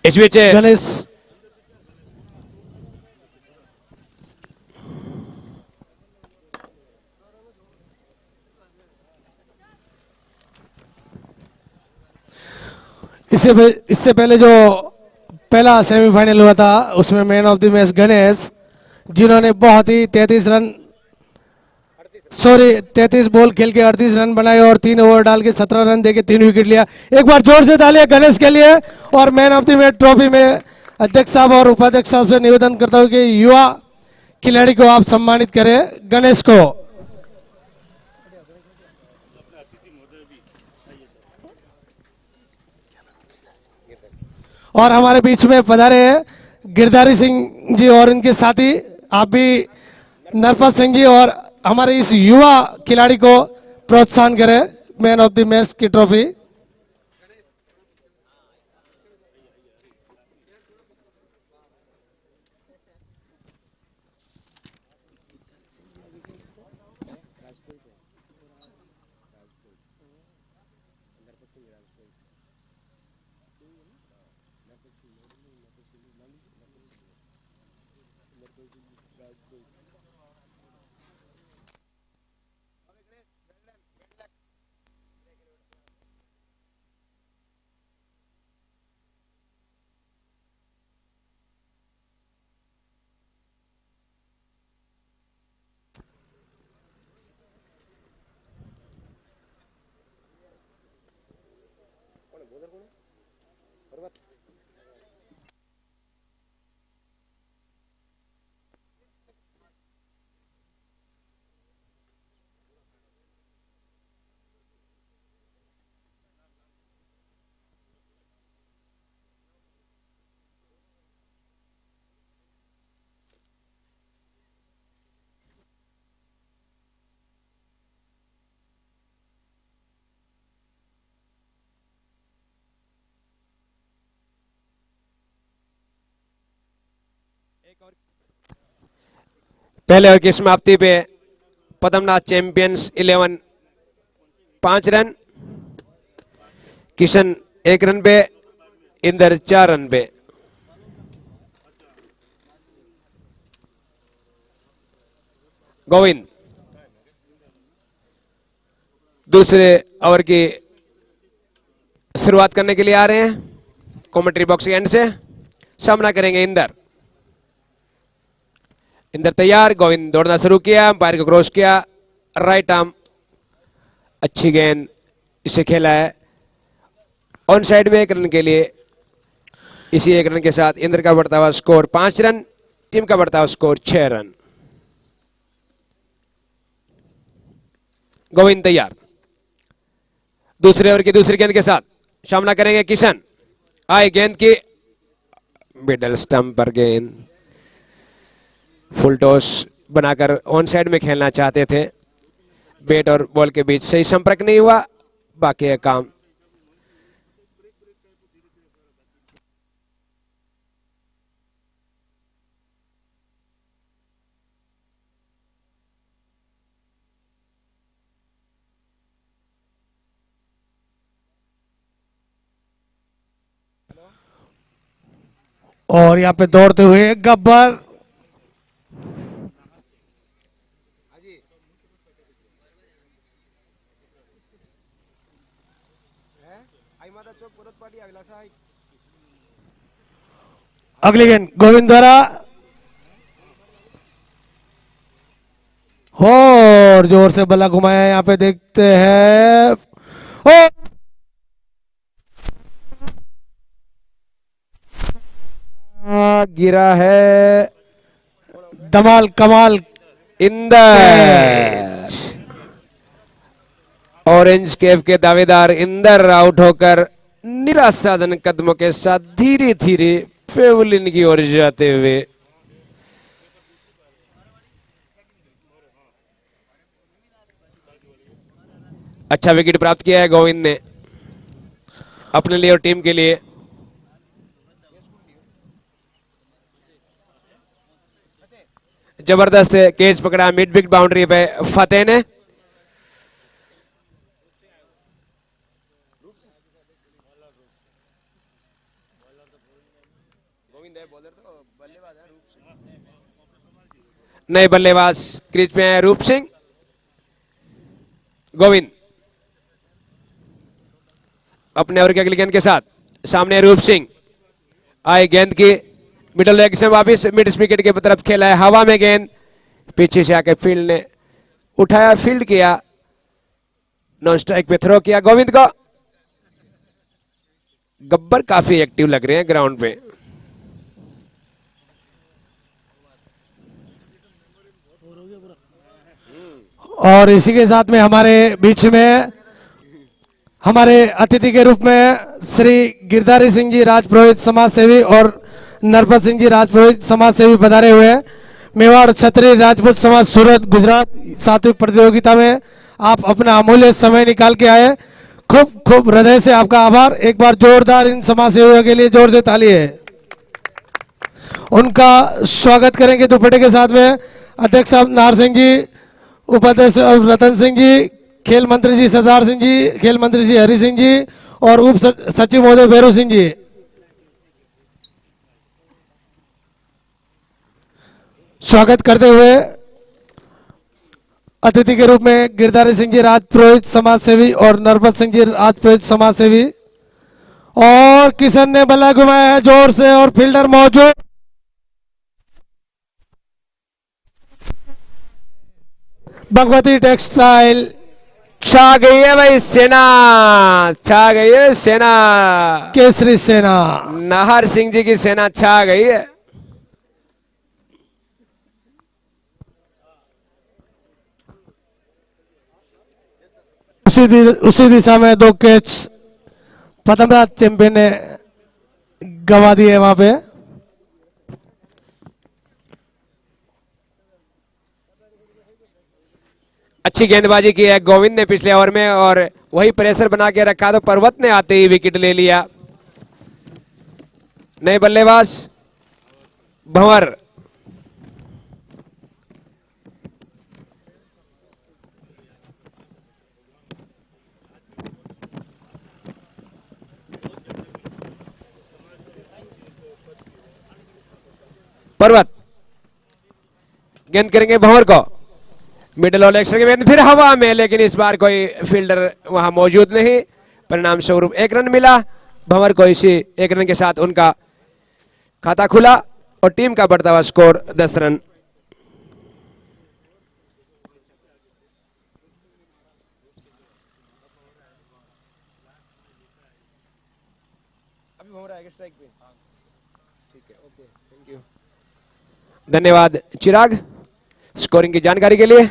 इस बीच गणेश इससे पहले जो पहला सेमीफाइनल हुआ था उसमें man of the match Ganesh, जिन्होंने बहुत ही 33 बॉल खेल के 38 रन बनाए और 3 ओवर डाल के 17 रन देके 3 विकेट लिया। एक बार जोर से तालियां गणेश के लिए। और man of the match trophy में अध्यक्ष साहब और उपाध्यक्ष साहब से निवेदन करता हूं कि युवा खिलाड़ी को आप सम्मानित करें, गणेश को। और हमारे बीच में पधारे गिरधारी सिंह जी और इनके साथी, आप भी नरपत सिंह जी, और हमारे इस युवा खिलाड़ी को प्रोत्साहन करें मैन ऑफ द मैच की ट्रॉफी। पहले ओवर की समाप्ति पे Padmanath champions 11 5 run, Kishan 1 run पे, इंदर 4 रन पे। गोविंद दूसरे ओवर की शुरुआत करने के लिए आ रहे हैं। कमेंट्री बॉक्स के एंड से सामना करेंगे इंदर। इंदर तैयार, गोविंद दौड़ना शुरू किया, अंपायर को क्रॉस किया, राइट आर्म, अच्छी गेंद इसे खेला है ऑन साइड में 1 रन के लिए। इसी 1 रन के साथ इंदर का बढ़ता हुआ स्कोर 5 रन, टीम का बढ़ता हुआ स्कोर 6 रन। गोविंद तैयार, दूसरे ओवर की दूसरी गेंद के साथ सामना करेंगे किशन। आए गेंद की मिडल स्टंप पर गेंद, फुल टॉस बनाकर ऑन साइड में खेलना चाहते थे, बैट और बॉल के बीच सही संपर्क नहीं हुआ, बाकी है काम। और यहाँ पे दौड़ते हुए गब्बर, अगली गेंद गोविंद द्वारा, और जोर से बल्ला घुमाया। यहाँ पे देखते हैं, ओ गिरा है धमाल कमाल इंदर। ऑरेंज कैप के दावेदार इंदर आउट होकर निराशाजनक कदमों के साथ धीरे धीरे पेवलिन की ओर जाते हुए अच्छा विकेट प्राप्त किया है गोविंद ने अपने लिए और टीम के लिए। जबरदस्त कैच पकड़ा मिड विकेट बाउंड्री पे फतेह ने। नए बल्लेबाज क्रीज पे हैं रूप सिंह। गोविंद अपने ओवर के अगली गेंद के साथ, सामने रूप सिंह आए, गेंद की मिडल लेग से वापिस मिड विकेट की तरफ खेला है, हवा में गेंद पीछे से आके फील्ड ने उठाया, फील्ड किया, नॉन स्ट्राइक पे थ्रो किया गोविंद को। गब्बर काफी एक्टिव लग रहे हैं ग्राउंड पे। और इसी के साथ में हमारे बीच में हमारे अतिथि के रूप में श्री गिरधारी सिंह जी राजपुरोहित समाज सेवी और नरपत सिंह जी राजपुरोहित समाज सेवी पधारे हुए हैं। मेवाड़ क्षत्रिय राजपूत समाज सूरत गुजरात सात्विक प्रतियोगिता में आप अपना अमूल्य समय निकाल के आए, खूब खूब हृदय से आपका आभार। एक बार जोरदार इन समाज सेवियों के लिए जोर से ताली है। उनका स्वागत करेंगे दुपट्टे के साथ में अध्यक्ष साहब नार सिंह जी, उपाध्यक्ष रतन सिंह जी, खेल मंत्री जी सरदार सिंह जी, खेल मंत्री जी हरि सिंह जी और उप सचिव महोदय भैरव सिंह जी। स्वागत करते हुए अतिथि के रूप में गिरधारी सिंह जी राजपुरोहित समाज सेवी और नरपत सिंह जी राजपुरोहित समाज सेवी। और किशन ने बल्ला घुमाया है जोर से और फील्डर मौजूद। भगवती टेक्सटाइल छा गई है भाई सेना, छा गई है सेना, केसरी सेना, नाहर सिंह जी की सेना छा गई है। उसी दिशा में 2 कैच पतंगराज चैंपियन ने गंवा दिए वहां पे। अच्छी गेंदबाजी की है गोविंद ने पिछले ओवर में और वही प्रेशर बना के रखा तो पर्वत ने आते ही विकेट ले लिया। नए बल्लेबाज भंवर, पर्वत गेंद करेंगे भंवर को, मिडिल और एक्स्ट्रा की गेंद फिर हवा में, लेकिन इस बार कोई फील्डर वहां मौजूद नहीं, परिणाम स्वरूप 1 रन मिला भंवर को। इसी 1 रन के साथ उनका खाता खुला और टीम का बढ़ता हुआ स्कोर 10 रन। अभी भंवर आएगा स्ट्राइक पे, ठीक है, ओके, थैंक यू, धन्यवाद चिराग स्कोरिंग की जानकारी के लिए।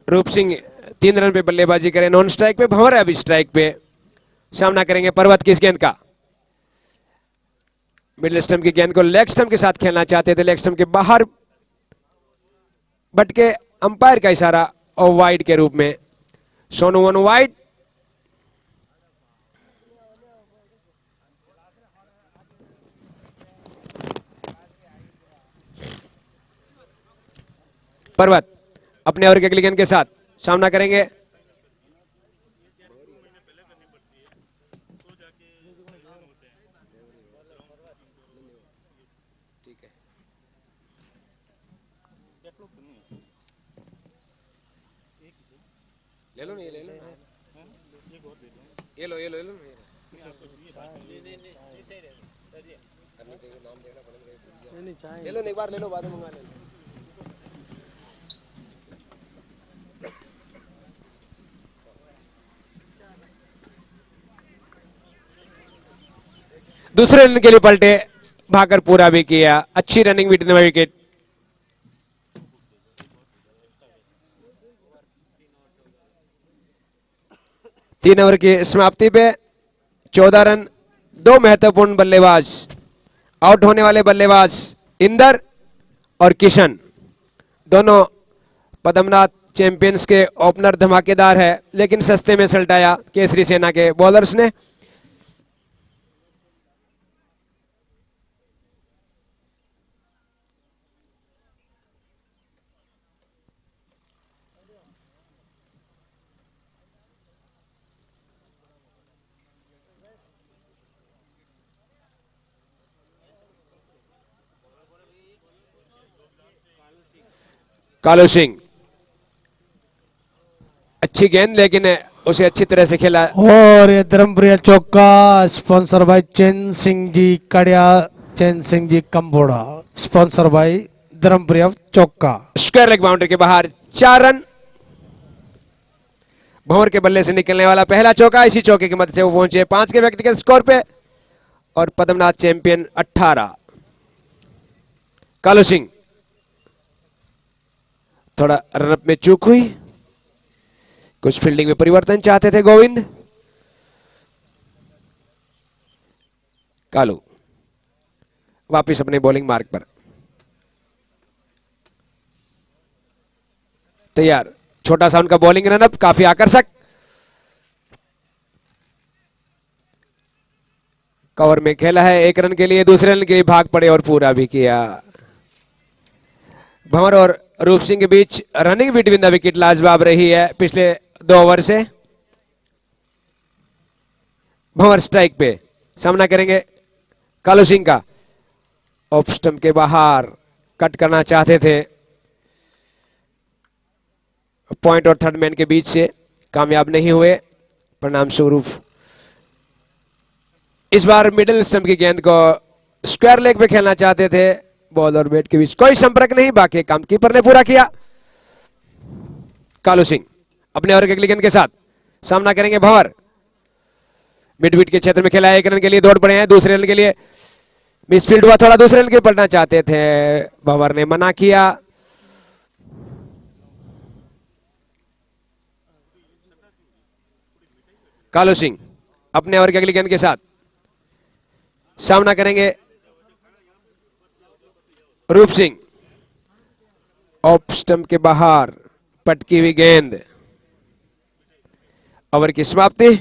रूप सिंह 3 रन पे बल्लेबाजी करें, नॉन स्ट्राइक पे, भंवर है अभी स्ट्राइक पे। सामना करेंगे पर्वत किस गेंद का, मिडिल स्टंप की गेंद को लेग स्टंप के साथ खेलना चाहते थे, लेग स्टंप के बाहर बटके, अंपायर का इशारा और वाइड के रूप में, सोनू वन वाइड। पर्वत अपने ओवर के अगली गेंद के साथ सामना करेंगे, ठीक है, ले लो, नहीं ले लो, ये लो, ये लो, ये लो, ले लो, एक बार ले लो, बाद में मंगा लेना। दूसरे रन के लिए पलटे, भाकर पूरा भी किया, अच्छी रनिंग भी, विकेट। तीन ओवर की समाप्ति पे 14 रन, 2 महत्वपूर्ण बल्लेबाज, आउट होने वाले बल्लेबाज इंदर और किशन, दोनों पद्मनाथ चैंपियंस के ओपनर धमाकेदार है, लेकिन सस्ते में सल्टाया केसरी सेना के बॉलर्स ने। कालू सिंह, अच्छी गेंद लेकिन उसे अच्छी तरह से खेला। और ये धर्मप्रिय चौका, sponsor by Chain Singh ji Kadiya, Chain Singh ji Kamboda, sponsor by धर्मप्रिय चौका। स्क्वायर लेग बाउंड्री के बाहर 4 रन। भंवर के बल्ले से निकलने वाला पहला चौका, इसी चौके की मदद से वो पहुंचे 5 के व्यक्तिगत स्कोर पे और पद्मनाथ चैंपियन 18। कालू सिंह, थोड़ा रनअप में चूक हुई, कुछ फील्डिंग में परिवर्तन चाहते थे गोविंद। कालू वापिस अपने बॉलिंग मार्ग पर तैयार। छोटा सा उनका बॉलिंग रनअप, काफी आकर्षक। कवर में खेला है 1 रन के लिए, दूसरे रन के लिए भाग पड़े और पूरा भी किया। भंवर और रूप सिंह के बीच रनिंग बिटवीन द विकेट लाजवाब रही है पिछले 2 ओवर से। भंवर स्ट्राइक पे सामना करेंगे कालू सिंह का। ऑफ स्टंप के बाहर कट करना चाहते थे, पॉइंट और थर्ड मैन के बीच से कामयाब नहीं हुए, परिणाम स्वरूप इस बार मिडिल स्टंप की गेंद को स्क्वायर लेग पे खेलना चाहते थे। बॉल और बैट के बीच कोई संपर्क नहीं, बाकी काम कीपर ने पूरा किया। कालू सिंह अपने ओवर की अगली गेंद के साथ सामना करेंगे भंवर। मिड विकेट के क्षेत्र में खेला है, 1 रन के लिए दौड़ पड़े हैं, दूसरे रन के लिए मिसफील्ड हुआ, थोड़ा दूसरे रन के लिए पलटना चाहते थे, भंवर ने मना किया। कालू सिंह अपने ओवर की अगली गेंद के साथ सामना करेंगे रूप सिंह। ऑफ स्टंप के बाहर पटकी हुई गेंद, ओवर की समाप्ति।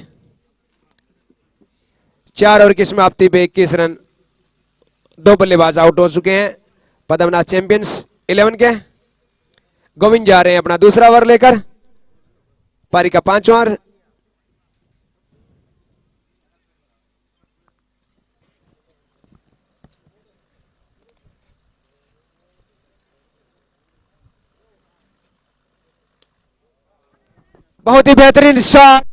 4 ओवर की समाप्ति पे 21 रन, 2 बल्लेबाज आउट हो चुके हैं पद्मनाथ चैंपियंस 11 के। गोविंद जा रहे हैं अपना दूसरा ओवर लेकर, पारी का 5वां ओवर। बहुत ही बेहतरीन शॉट,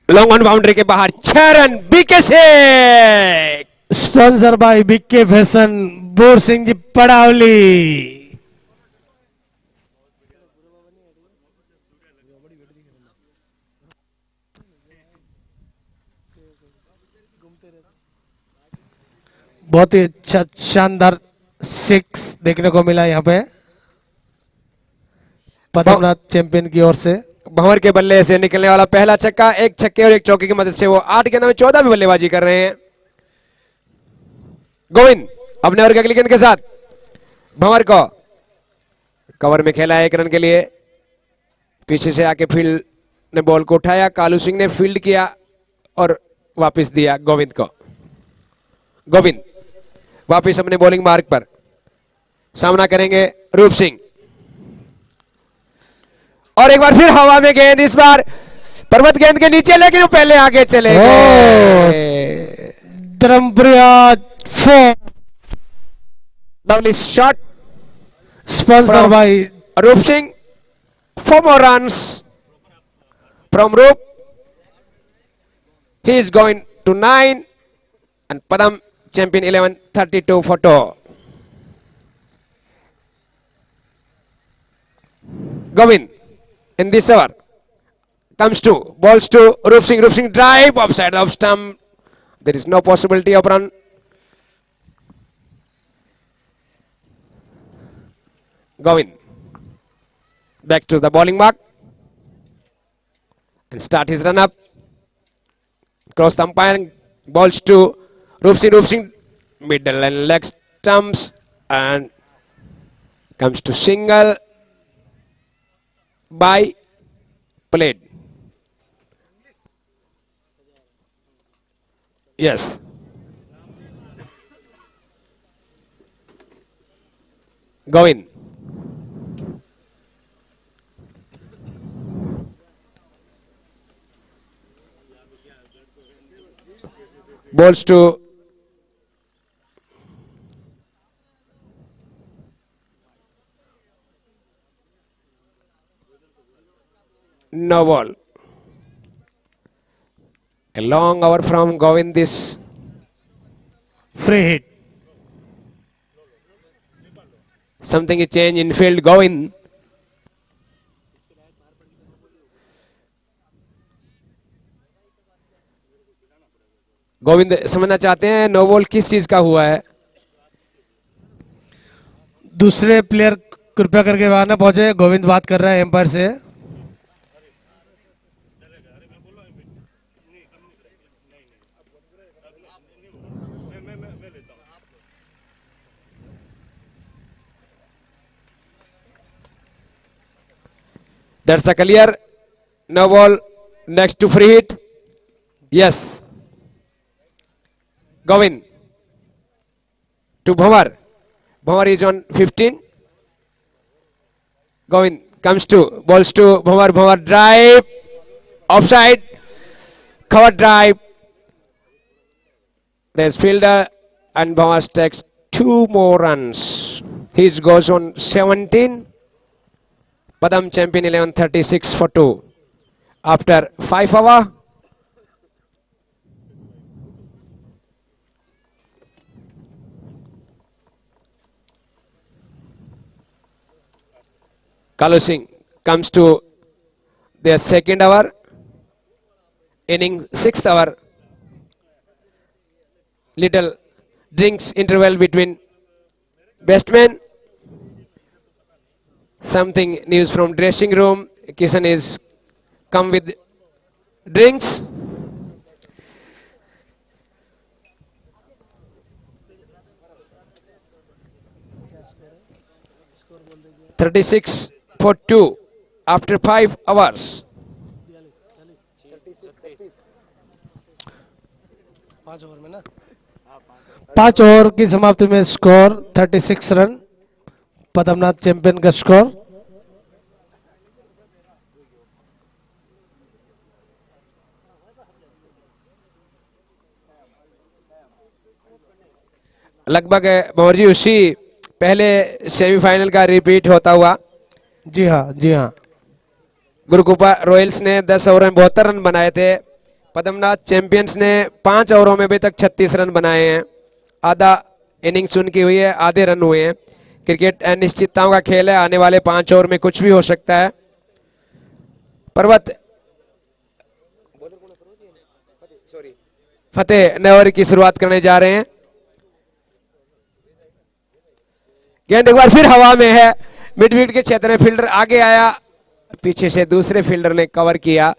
लॉन्ग ऑन बाउंड्री के बाहर 6 रन, बीके से। Sponsor by BK fashion, Bor Singh ji Padawali. बहुत ही अच्छा शानदार 6 देखने को मिला यहाँ पे पद्मनाथ चैंपियन की ओर से। भंवर के बल्ले से निकलने वाला पहला छक्का, 1 छक्के और 1 चौके की मदद से वो 8 गेंदों में 14 भी बल्लेबाजी कर रहे हैं। गोविंद अपने ओवर की अगली गेंद के साथ भंवर को कवर में खेला है 1 रन के लिए, पीछे से आके फील्ड ने बॉल को उठाया, कालू सिंह ने फील्ड किया और वापस दिया गोविंद को। गोविंद वापस अपने बॉलिंग मार्ग पर सामना करेंगे रूप सिंह, और एक बार फिर हवा में गेंद, इस बार पर्वत गेंद के नीचे, लेकिन वो पहले आगे चले गए। धर्मप्रिया 4, लवली शॉट, स्पॉन्सर बाय रूप Singh. 4 more runs from Roop. He is going to 9 and Padam champion 11 32 for 2. Govind in this over comes to balls to Roop Singh. Roop Singh drive offside of stump. There is no possibility of run. Govind back to the bowling mark and start his run up. Cross the umpire, balls to Roop Singh. Roop Singh middle and leg stumps and comes to single by plate. Yes. Govind. Balls to No ball. A long over from Govind. This free hit. something is change in field. Govind. Govind समझना चाहते हैं no ball किस चीज का हुआ है. दूसरे player कृपया करके वहां ना पहुंचे. गोविंद बात कर रहा है एम्पायर से. That's a clear. No ball. Next to free hit. Yes. Govind. To Bhamar. Bhamar is on 15. Govind comes to. Balls to Bhamar. Bhamar drive. Offside. Cover drive. There's fielder and Bhamar takes 2 more runs. He goes on 17. Padam champion 11:36 for 2 after 5 hours. Kalu Singh comes to their second hour, inning 6th hour. Little drinks interval between batsmen. Something news from dressing room. Kishan is come with drinks. (36 for 2) after 5 hours. 5 over की समाप्ति में score 36 run. Padmanath champion का score. लगभग भंवर जी उसी पहले semifinal का repeat होता हुआ. जी हाँ, जी हाँ. गुरुकृपा रॉयल्स ने 10 ओवर में 72 रन बनाए थे. पद्मनाथ चैंपियंस ने 5 ओवरों में अभी तक 36 रन बनाए हैं. आधा इनिंग्स उनकी हुई है, आधे रन हुए हैं. क्रिकेट अनिश्चितताओं का खेल है. आने वाले 5 ओवर में कुछ भी हो सकता है. पर्वत फतेह नए ओवर की शुरुआत करने जा रहे हैं. गेंद एक बार फिर हवा में है. मिड विकेट के क्षेत्र में फील्डर आगे आया, पीछे से दूसरे फील्डर ने कवर किया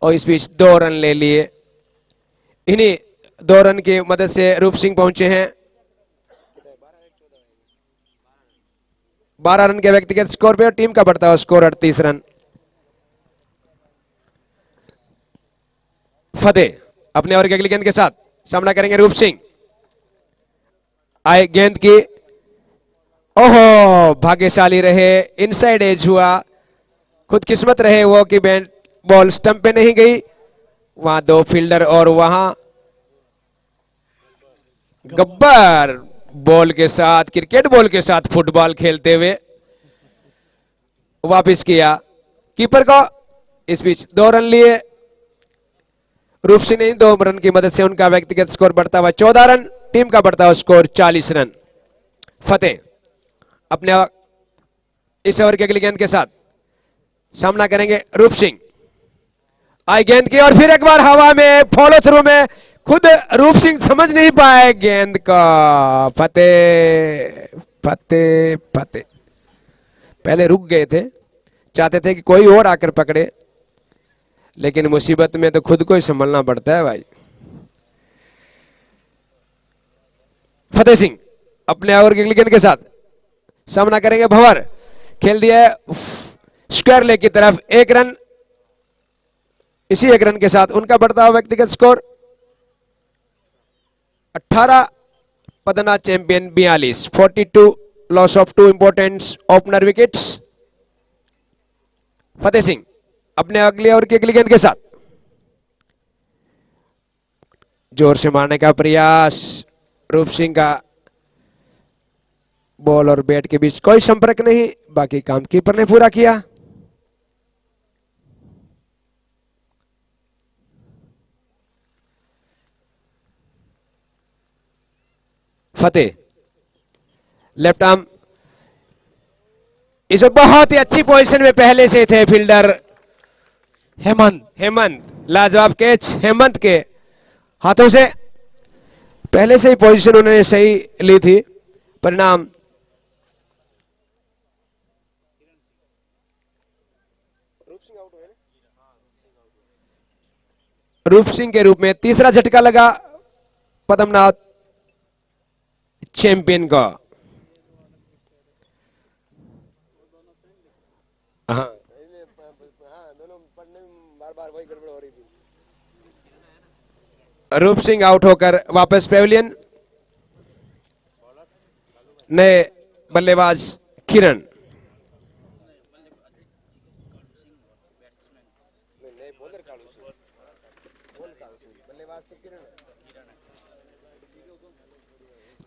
और इस बीच 2 रन ले लिए. इन्हीं 2 रन की मदद से रूप सिंह पहुंचे हैं. 12 रन के व्यक्तिगत स्कोर पे और टीम का बढ़ता हुआ स्कोर 38 रन. फतेह अपने ओवर की अगली गेंद के साथ सामना करेंगे रूप सिंह. आए गेंद की. ओहो, भाग्यशाली रहे, इनसाइड एज हुआ. खुदकिस्मत रहे वो कि बैट बॉल स्टंप पे नहीं गई. वहां 2 फील्डर और वहां गब्बर बॉल के साथ, क्रिकेट बॉल के साथ फुटबॉल खेलते हुए वापस किया कीपर को. इस बीच 2 रन लिए रूप सिंह ने. 2 रन की मदद से उनका व्यक्तिगत स्कोर बढ़ता हुआ 14 रन. टीम का बढ़ता हुआ स्कोर 40 रन. फतेह अपने इस ओवर की अगली गेंद के साथ सामना करेंगे रूप सिंह. आई गेंद की और फिर एक बार हवा में फॉलो थ्रू में खुद रूप सिंह समझ नहीं पाए गेंद का. फतेह फतेह फतेह पहले रुक गए थे, चाहते थे कि कोई और आकर पकड़े, लेकिन मुसीबत में तो खुद को ही संभलना पड़ता है भाई. फतेह सिंह अपने ओवर की अगली गेंद के साथ सामना करेंगे. भंवर खेल दिया है स्क्वायर लेग की तरफ. 1 रन. इसी 1 रन के साथ उनका बढ़ता हुआ व्यक्तिगत score 18. Padmanath champion 42. 42 loss of 2 important opener wickets. Fateh Singh अपने अगले ओवर की अगली गेंद के साथ जोर से मारने का प्रयास. रूप सिंह का बॉल और बैट के बीच कोई संपर्क नहीं. बाकी काम कीपर ने पूरा किया. फतेह लेफ्ट आर्म, इस वक्त बहुत ही अच्छी पोजीशन में पहले से थे फील्डर हेमंत। लाजवाब कैच हेमंत के हाथों से, पहले से ही पोजीशन उन्होंने सही ली थी। परिणाम रूप सिंह के रूप में तीसरा झटका लगा पद्मनाथ चैंपियन का। हाँ रूप सिंह आउट होकर वापस पेविलियन। नए बल्लेबाज किरण।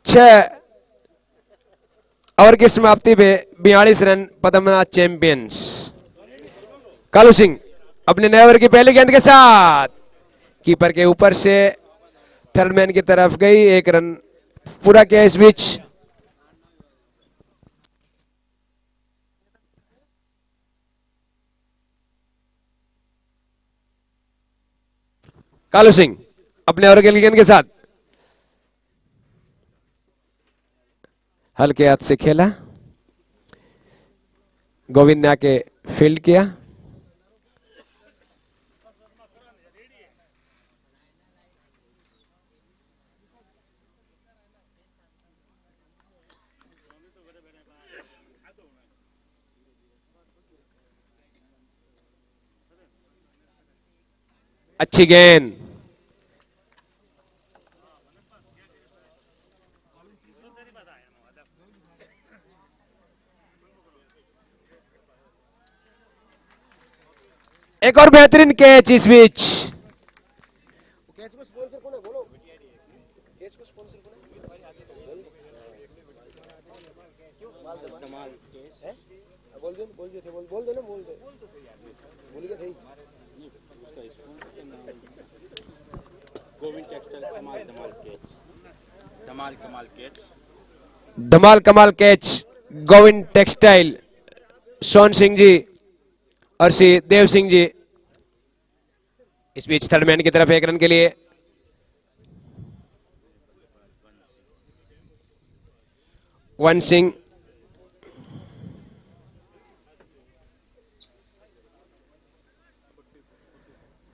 छह ओवर की समाप्ति पे 42 रन पद्मनाथ चैंपियंस। कालू सिंह अपने नए ओवर की पहली गेंद के साथ कीपर के ऊपर से थर्ड मैन की तरफ गई, 1 रन पूरा किया। इस बीच कालू सिंह अपने ओवर की गेंद के साथ हल्के हाथ से खेला, गोविंद ने आके फील्ड किया। अच्छी गेंद, एक और बेहतरीन कैच इस बीच। धमाल कमाल कैच गोविंद टेक्सटाइल, सोन सिंह जी और श्री देव सिंह जी। इस बीच थर्ड मैन की तरफ 1 रन के लिए वन सिंह।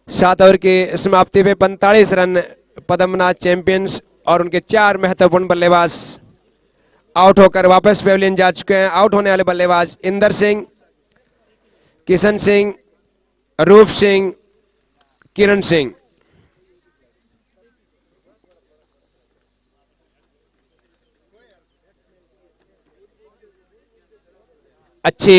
सात ओवर की समाप्ति पे 45 रन पद्मनाथ चैंपियंस और उनके 4 महत्वपूर्ण बल्लेबाज आउट होकर वापस पेविलियन जा चुके हैं। आउट होने वाले बल्लेबाज इंदर सिंह, किशन सिंह, रूप सिंह, किरण सिंह। अच्छी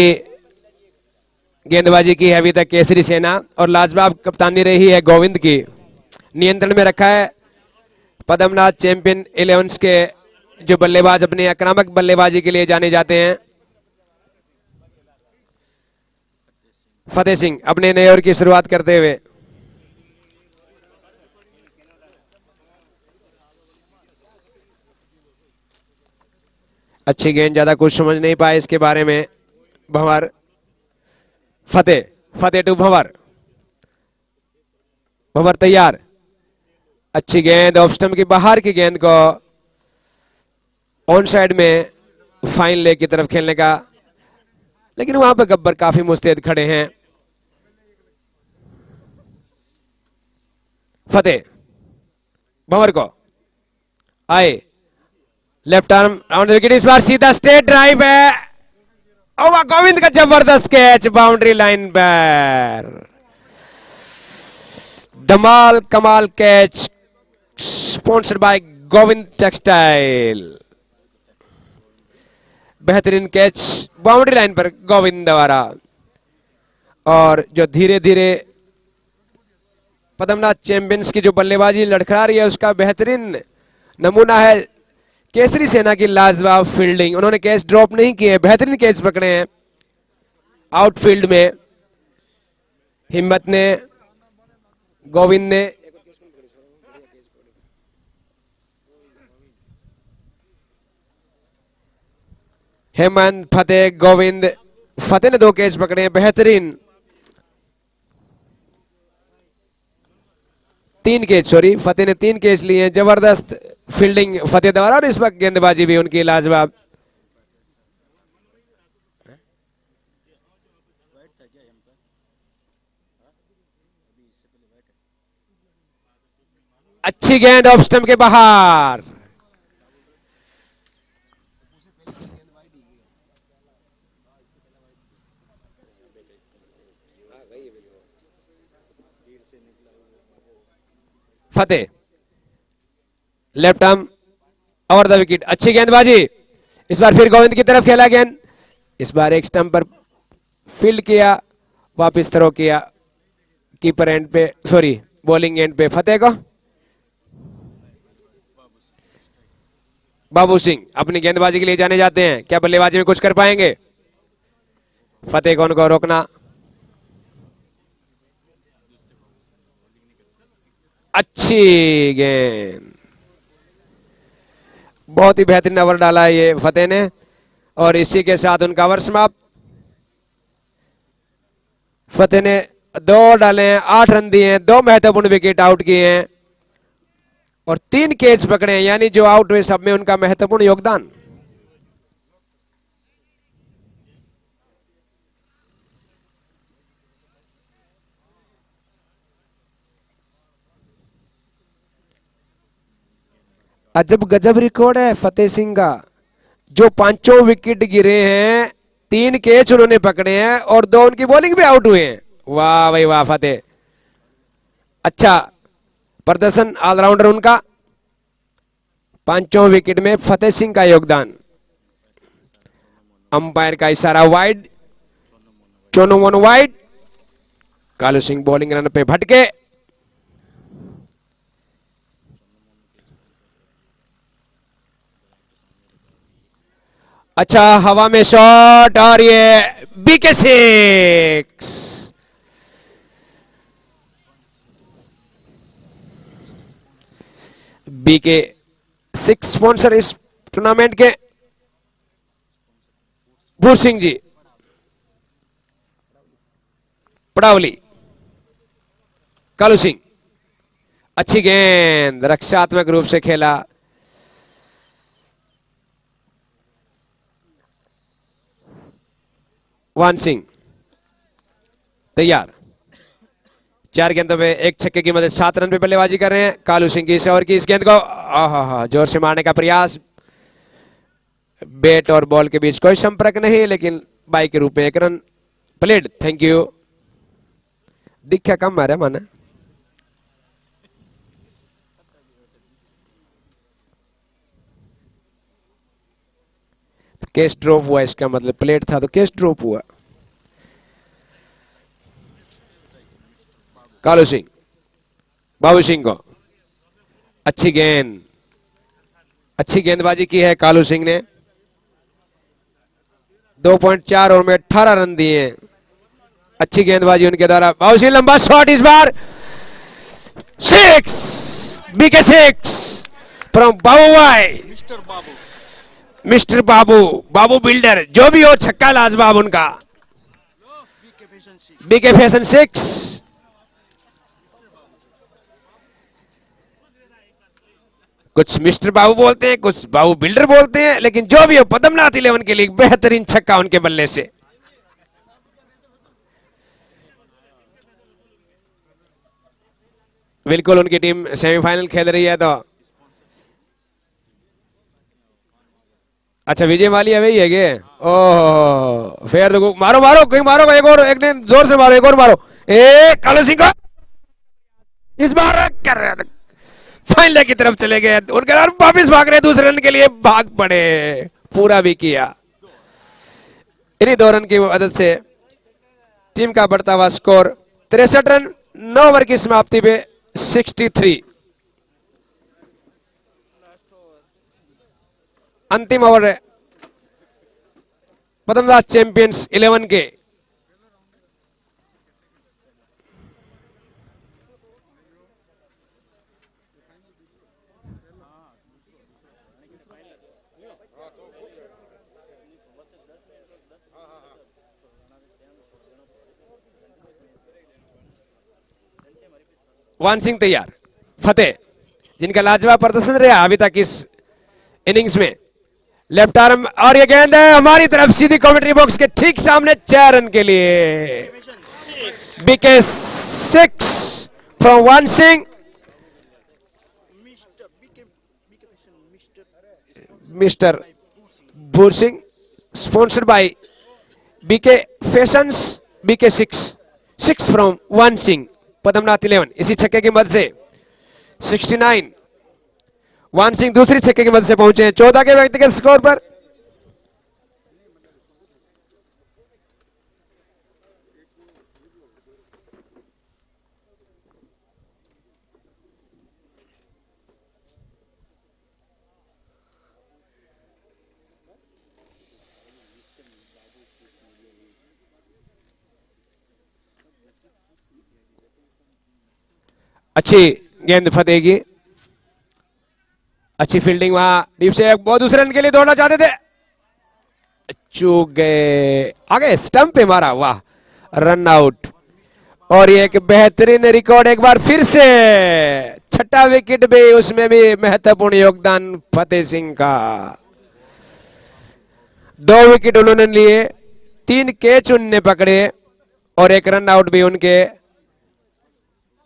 गेंदबाजी की है अभी तक केसरी सेना और लाजवाब कप्तानी रही है गोविंद की। नियंत्रण में रखा है पद्मनाथ चैंपियन 11 के जो बल्लेबाज अपने आक्रामक बल्लेबाजी के लिए जाने जाते हैं। फतेह सिंह अपने नए ओवर की शुरुआत करते हुए अच्छी गेंद, ज्यादा कुछ समझ नहीं पाए इसके बारे में भंवर। फतेह टू भंवर तैयार। अच्छी गेंद, ऑफ स्टंप की बाहर की गेंद को ऑन साइड में फाइन लेग की तरफ खेलने का, लेकिन वहां पर गब्बर काफी मुस्तैद खड़े हैं। फतेह भंवर को आए, लेफ्ट आर्म राउंड विकेट, इस बार सीधा स्ट्रेट ड्राइव है। ओवर गोविंद का जबरदस्त कैच बाउंड्री लाइन पर। धमाल कमाल catch sponsored by Govind textile. बेहतरीन कैच बाउंड्री लाइन पर गोविंद द्वारा, और जो धीरे धीरे पद्मनाथ चैंपियंस की जो बल्लेबाजी लड़खड़ा रही है उसका बेहतरीन नमूना है केसरी सेना की लाजवाब फील्डिंग। उन्होंने कैच ड्रॉप नहीं किए, बेहतरीन कैच पकड़े हैं आउटफील्ड में। हिम्मत ने, गोविंद ने हेमंत, फतेह, गोविंद। फतेह ने 2 कैच पकड़े हैं, बेहतरीन। 3 कैच, सॉरी, फतेह ने 3 कैच लिए हैं। जबरदस्त फील्डिंग फतेह द्वारा और इस वक्त गेंदबाजी भी उनकी लाजवाब। अच्छी गेंद ऑफ स्टंप के बाहर। Fateh left arm over the wicket. अच्छी गेंदबाजी। इस बार फिर गोविंद की तरफ खेला गेंद। इस बार एक स्टंप पर फील्ड किया, वापस थ्रो किया कीपर एंड पे, सॉरी बॉलिंग एंड पे फतेह को। बाबू सिंह अपनी गेंदबाजी के लिए जाने जाते हैं, क्या बल्लेबाजी में कुछ कर पाएंगे? फतेह को उनको रोकना। अच्छी गेंद, बहुत ही बेहतरीन ओवर डाला है ये फतेह ने और इसी के साथ उनका ओवर समाप्त। फतेह ने 2 डाले हैं, 8 रन दिए हैं, 2 महत्वपूर्ण विकेट आउट किए हैं और 3 कैच पकड़े हैं, यानी जो आउट हुए सब में उनका महत्वपूर्ण योगदान। अजब गजब रिकॉर्ड है फतेह सिंह का, जो 5 विकेट गिरे हैं, 3 कैच उन्होंने पकड़े हैं और 2 उनकी बॉलिंग भी आउट हुए हैं। वाह भाई वाह फतेह, अच्छा प्रदर्शन ऑलराउंडर उनका। 5 विकेट में फतेह सिंह का योगदान। अंपायर का इशारा वाइड, चोनोमोन wide. Kalu Singh bowling run पे भटके। अच्छा हवा में शॉट और ये बीके 6। बीके 6 स्पॉन्सर इस टूर्नामेंट के भूर सिंह जी, पड़ावली। कालू सिंह, अच्छी गेंद, रक्षात्मक रूप से खेला। वान सिंह तैयार, 4 गेंदों में 1 छक्के की मदद 7 रन पे बल्लेबाजी कर रहे हैं। कालू सिंह की इस ओवर की इस गेंद को जोर से मारने का प्रयास। बैट और बॉल के बीच कोई संपर्क नहीं, लेकिन बाई के रूप में 1 रन प्लेड। Thank you. दिखा कम मारे माना। केस ड्रॉप हुआ, इसका मतलब प्लेट था तो केस ड्रॉप हुआ। कालू सिंह, बाबू सिंह को अच्छी गेंद, अच्छी गेंदबाजी की है कालू सिंह ने। 2.4 ओवर में 18 रन दिए। अच्छी गेंदबाजी उनके द्वारा। बाबू सिंह लंबा शॉट, इस बार 6, बीके 6 फ्रॉम बाबू भाई, मिस्टर बाबू, बाबू बिल्डर, जो भी हो छक्का लाजवाब उनका। बीके फैशन 6। कुछ मिस्टर बाबू बोलते हैं, कुछ बाबू बिल्डर बोलते हैं, लेकिन जो भी हो पद्मनाथ 11 के लिए बेहतरीन छक्का उनके बल्ले से। बिल्कुल उनकी टीम सेमीफाइनल खेल रही है तो अच्छा विजय मालिया वही है क्या? ओह फिर तो मारो मारो कोई मारो, एक और, एक दिन जोर से मारो, एक और मारो। कालू सिंह को इस बार कर रहे थे, फाइनल की तरफ चले गए, उनके रन वापिस भाग रहे, दूसरे रन के लिए भाग पड़े, पूरा भी किया। इन्हीं 2 रन की मदद से टीम का बढ़ता हुआ स्कोर 63 रन, 9 ओवर की समाप्ति पे 63। अंतिम ओवर है पद्मनाथ चैंपियंस 11 के। वन सिंह तैयार, फतेह जिनका लाजवाब प्रदर्शन रहा अभी तक इस इनिंग्स में। लेफ्ट आर्म और ये गेंद है हमारी तरफ सीधी कमेंट्री बॉक्स के ठीक सामने 4 रन के लिए। BK 6 from Van Singh. Mister Bhur Singh sponsored by BK fashions. BK 6 from Van Singh Padmanath 11। इसी छक्के की मदद से 69 वन सिंह दूसरी छक्के की मदद से पहुंचे हैं 14 के व्यक्तिगत स्कोर पर। अच्छी गेंद फतेह की, अच्छी फील्डिंग वहां डीप से बहुत दूसरे रन के लिए दौड़ना चाहते थे, चूक गए, आगे स्टंप पे मारा, वाह रन आउट। और ये एक बेहतरीन रिकॉर्ड एक बार फिर से, छठा विकेट भी, उसमें भी महत्वपूर्ण योगदान फतेह सिंह का। 2 विकेट उन्होंने लिए, 3 कैच उन्होंने पकड़े और 1 रन आउट भी उनके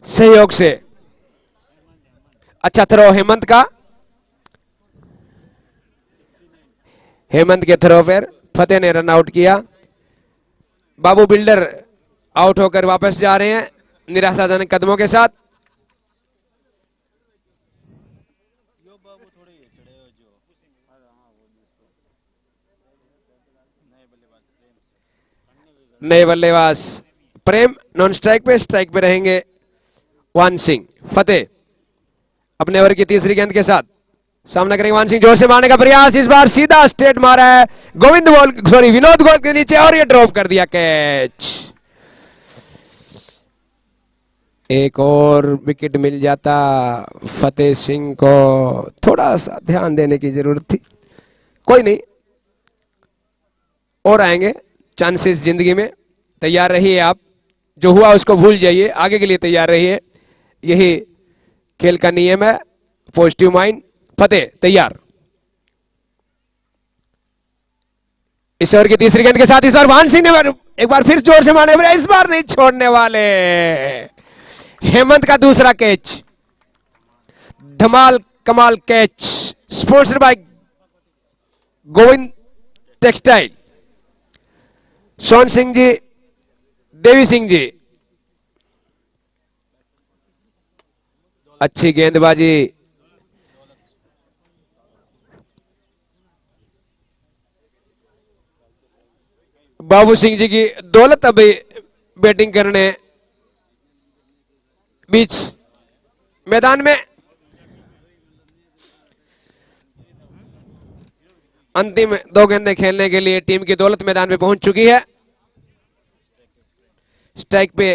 सहयोग से। अच्छा थ्रो हेमंत का, हेमंत के थ्रो पर फतेह ने रन आउट किया। बाबू बिल्डर आउट होकर वापस जा रहे हैं निराशाजनक कदमों के साथ। नए बल्लेबाज प्रेम नॉन स्ट्राइक पे, स्ट्राइक पे रहेंगे वन सिंह। फतेह अपने ओवर की तीसरी गेंद के साथ सामना करेंगे वन सिंह, जोर से मारने का प्रयास, इस बार सीधा स्ट्रेट मारा है गोविंद बॉल, सॉरी विनोद गोल के नीचे और ये ड्रॉप कर दिया कैच। एक और विकेट मिल जाता, फतेह सिंह को थोड़ा सा ध्यान देने की जरूरत थी, कोई नहीं और आएंगे चांसेस जिंदगी में। तैयार रहिए आप, जो हुआ उसको भूल जाइए, आगे के लिए तैयार रहिए, यही खेल का नियम है, पॉजिटिव माइंड। फतेह तैयार, इस ओवर की तीसरी गेंद के साथ इस बार वन सिंह ने एक बार फिर जोर से मारने पर, इस बार नहीं छोड़ने वाले। हेमंत का दूसरा कैच, धमाल कमाल catch, sponsored by Govind textile, Son Singh ji, Devi Singh ji. अच्छी गेंदबाजी, बाबू सिंह जी की दौलत अभी बैटिंग करने बीच मैदान में। अंतिम 2 गेंदें खेलने के लिए टीम की दौलत मैदान में पहुंच चुकी है। स्ट्राइक पे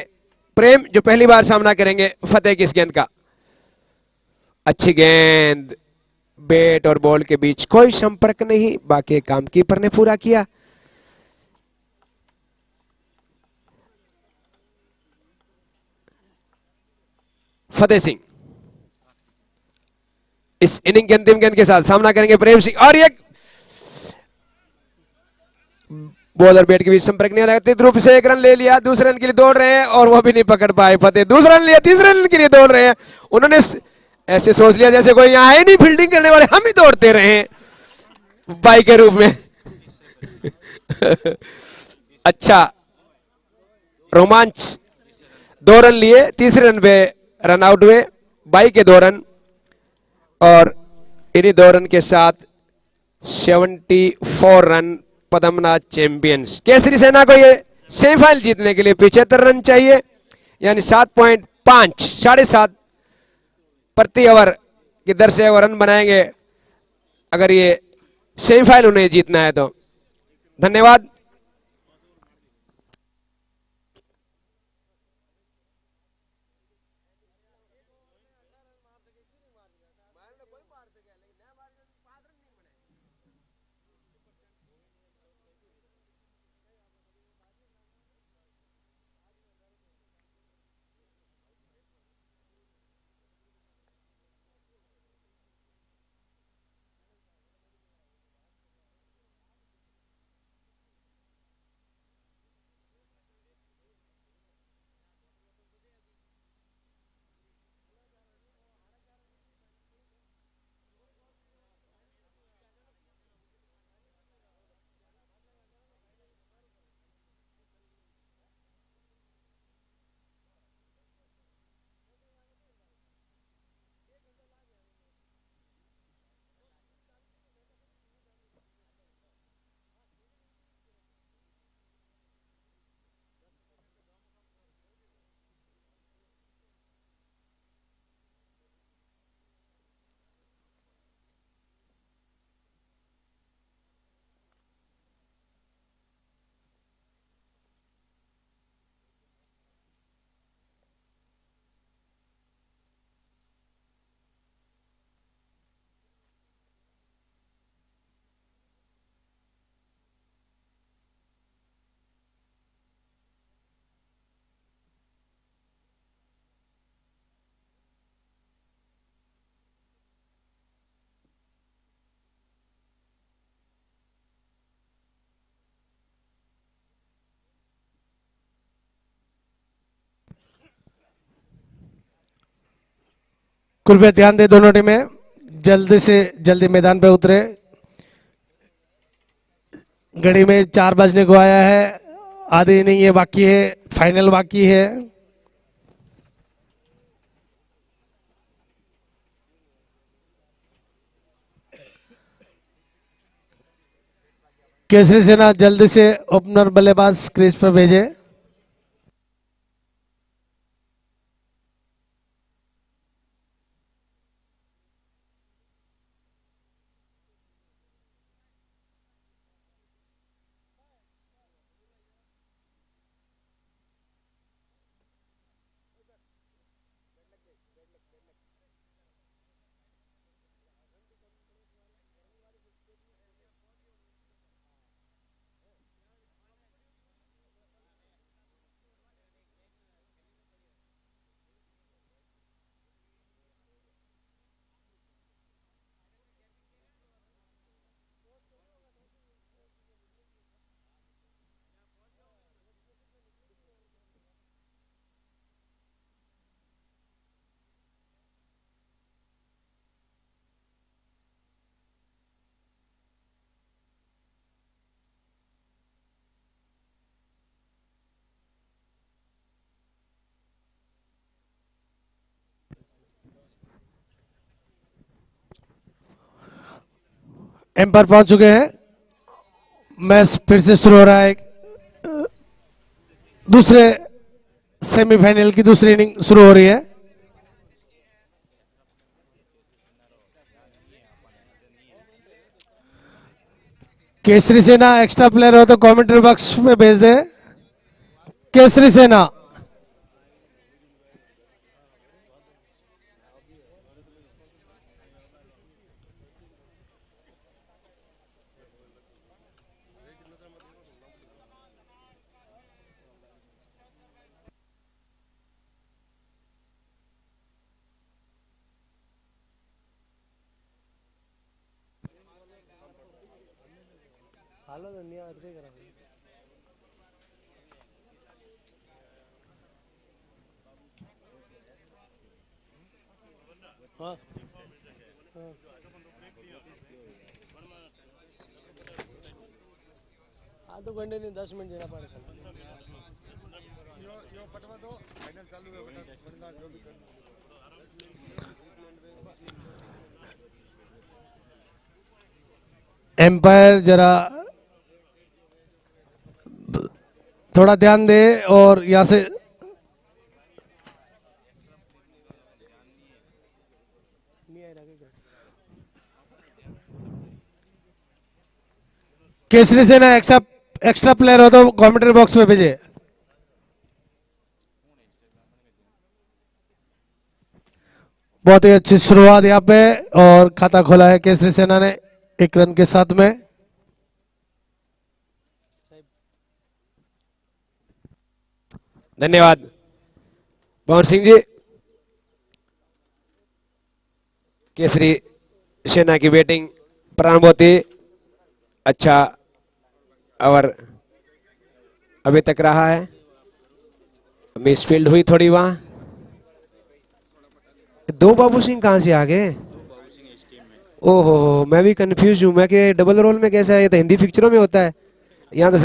प्रेम जो पहली बार सामना करेंगे फतेह की इस गेंद का। अच्छी गेंद, बैट और बॉल के बीच कोई संपर्क नहीं, बाकी काम कीपर ने पूरा किया। फतेह सिंह इस इनिंग के अंतिम गेंद के साथ सामना करेंगे प्रेम सिंह, और एक बॉल और बैट के बीच संपर्क नहीं लगाते रूप से 1 रन ले लिया, दूसरे रन के लिए दौड़ रहे हैं और वो भी नहीं पकड़ पाए फतेह। दूसरा रन लिया, तीसरे रन के लिए दौड़ रहे हैं, उन्होंने ऐसे सोच लिया जैसे कोई यहां है नहीं फील्डिंग करने वाले, हम ही दौड़ते रहे बाई के रूप में। अच्छा रोमांच, 2 रन लिए, तीसरे रन पे रन आउट हुए, बाई के 2 रन, और इन्हीं 2 रन के साथ 74 रन पद्मनाथ चैंपियंस। केसरी सेना को ये सेमीफाइनल जीतने के लिए 75 रन चाहिए, यानी 7.5 7.5 प्रति ओवर की दर से वो रन बनाएंगे अगर ये सेमीफाइनल उन्हें जीतना है तो। धन्यवाद। कृपया ध्यान दे, दोनों टीमें जल्दी से जल्दी मैदान पे उतरे। घड़ी में 4 बजने को आया है, आधी इनिंग ये बाकी है, फाइनल बाकी है। केसरी सेना जल्दी से ओपनर बल्लेबाज क्रीज पर भेजे। एम्पायर पहुंच चुके हैं। मैच फिर से शुरू हो रहा है। दूसरे सेमीफाइनल की दूसरी इनिंग शुरू हो रही है। केसरी सेना एक्स्ट्रा प्लेयर हो तो कमेंट्री बॉक्स में भेज दे। केसरी सेना आधो घंटे नहीं 10 मिनट देना पड़ेगा। एम्पायर जरा थोड़ा ध्यान दे और यहां से केसरी सेना एक्स्ट्रा प्लेयर हो तो कमेंट्री बॉक्स में भेजे। बहुत ही अच्छी शुरुआत यहाँ पे और खाता खोला है केसरी सेना ने 1 रन के साथ में। धन्यवाद पवन सिंह जी। केसरी सेना की बैटिंग प्रारंभ होती, अच्छा ओवर अभी तक रहा है। मिसफील्ड हुई थोड़ी वहां। 2 बाबू सिंह कहां से आ गए? ओहो, मैं भी कंफ्यूज हूं, मैं कि डबल रोल में कैसा है? ये तो हिंदी पिक्चरों में होता है, यहाँ तो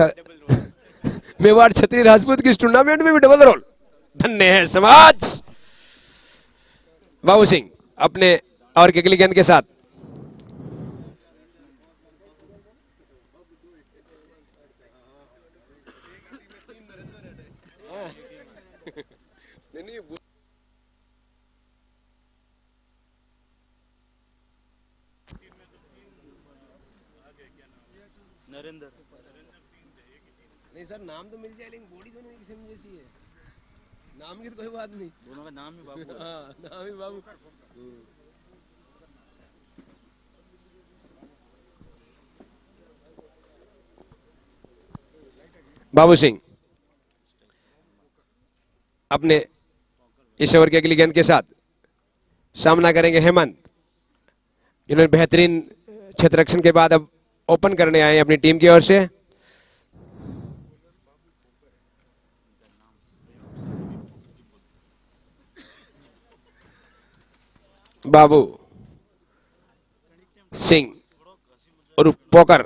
मेवाड़ छतरी राजपूत की इस टूर्नामेंट में भी डबल रोल। धन्य है समाज। बाबू सिंह अपने और के अगली गेंद के साथ। नरेंद्र नहीं सर, नाम तो मिल जाए लेकिन बॉडी दोनों की सेम जैसी है। नाम की तो कोई बात नहीं, दोनों का नाम ही बाबू। हाँ नाम ही बाबू। बाबू सिंह अपने इस ओवर की अगली गेंद के साथ सामना करेंगे हेमंत, जिन्होंने बेहतरीन क्षेत्र रक्षण के बाद अब ओपन करने आए हैं अपनी टीम की ओर से। बाबू सिंह और पोकर।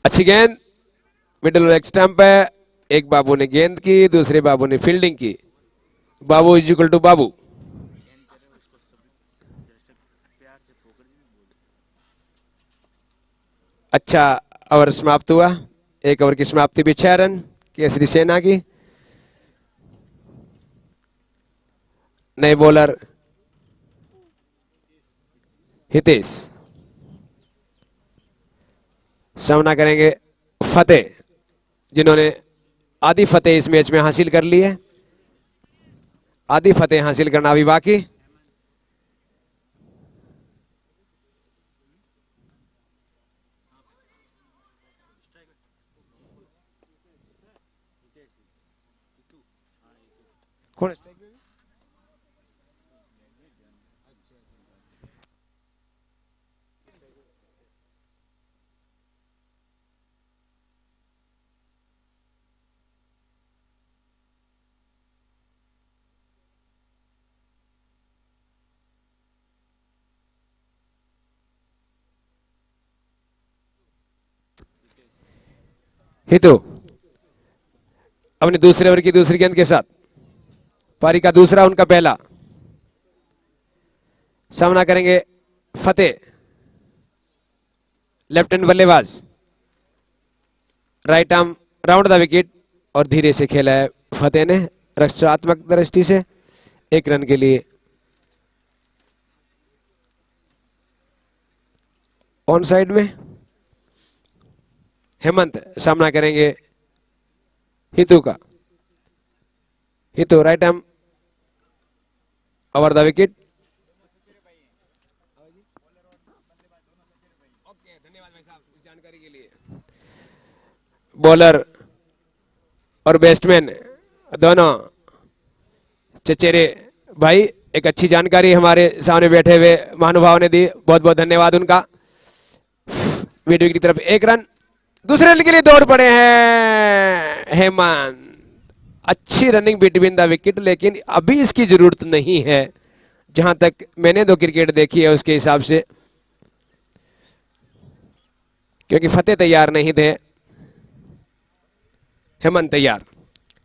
अच्छी गेंद, मिडिल लेग स्टंप है। एक बाबू ने गेंद की, दूसरे बाबू ने फील्डिंग की। बाबू इज इक्वल टू बाबू। अच्छा ओवर समाप्त हुआ। एक ओवर की समाप्ति भी 6 रन केसरी सेना की। नए बॉलर हितेश सामना करेंगे फतेह, जिन्होंने आधी फतेह इस मैच में हासिल कर ली है। आधी फतेह हासिल करना अभी बाकी। कौन हितू अपने दूसरे ओवर की दूसरी गेंद के साथ पारी का दूसरा, उनका पहला। सामना करेंगे फतेह, लेफ्ट हैंड बल्लेबाज। Right arm round the wicket और धीरे से खेला है फतेह ने रक्षात्मक दृष्टि से। 1 रन के लिए ऑन साइड में। हेमंत सामना करेंगे हितू का। Hitu right arm over the wicket. धन्यवाद भाई साहब इस जानकारी के लिए। बॉलर और बैट्समैन दोनों चचेरे भाई, एक अच्छी जानकारी हमारे सामने बैठे हुए महानुभाव ने दी, बहुत बहुत धन्यवाद उनका। वीडियो की तरफ 1 रन। दूसरे रन के लिए दौड़ पड़े हैं हेमंत। अच्छी रनिंग बिटवीन द विकेट, लेकिन अभी इसकी जरूरत नहीं है जहां तक मैंने 2 क्रिकेट देखी है उसके हिसाब से, क्योंकि फतेह तैयार नहीं थे, हेमंत तैयार।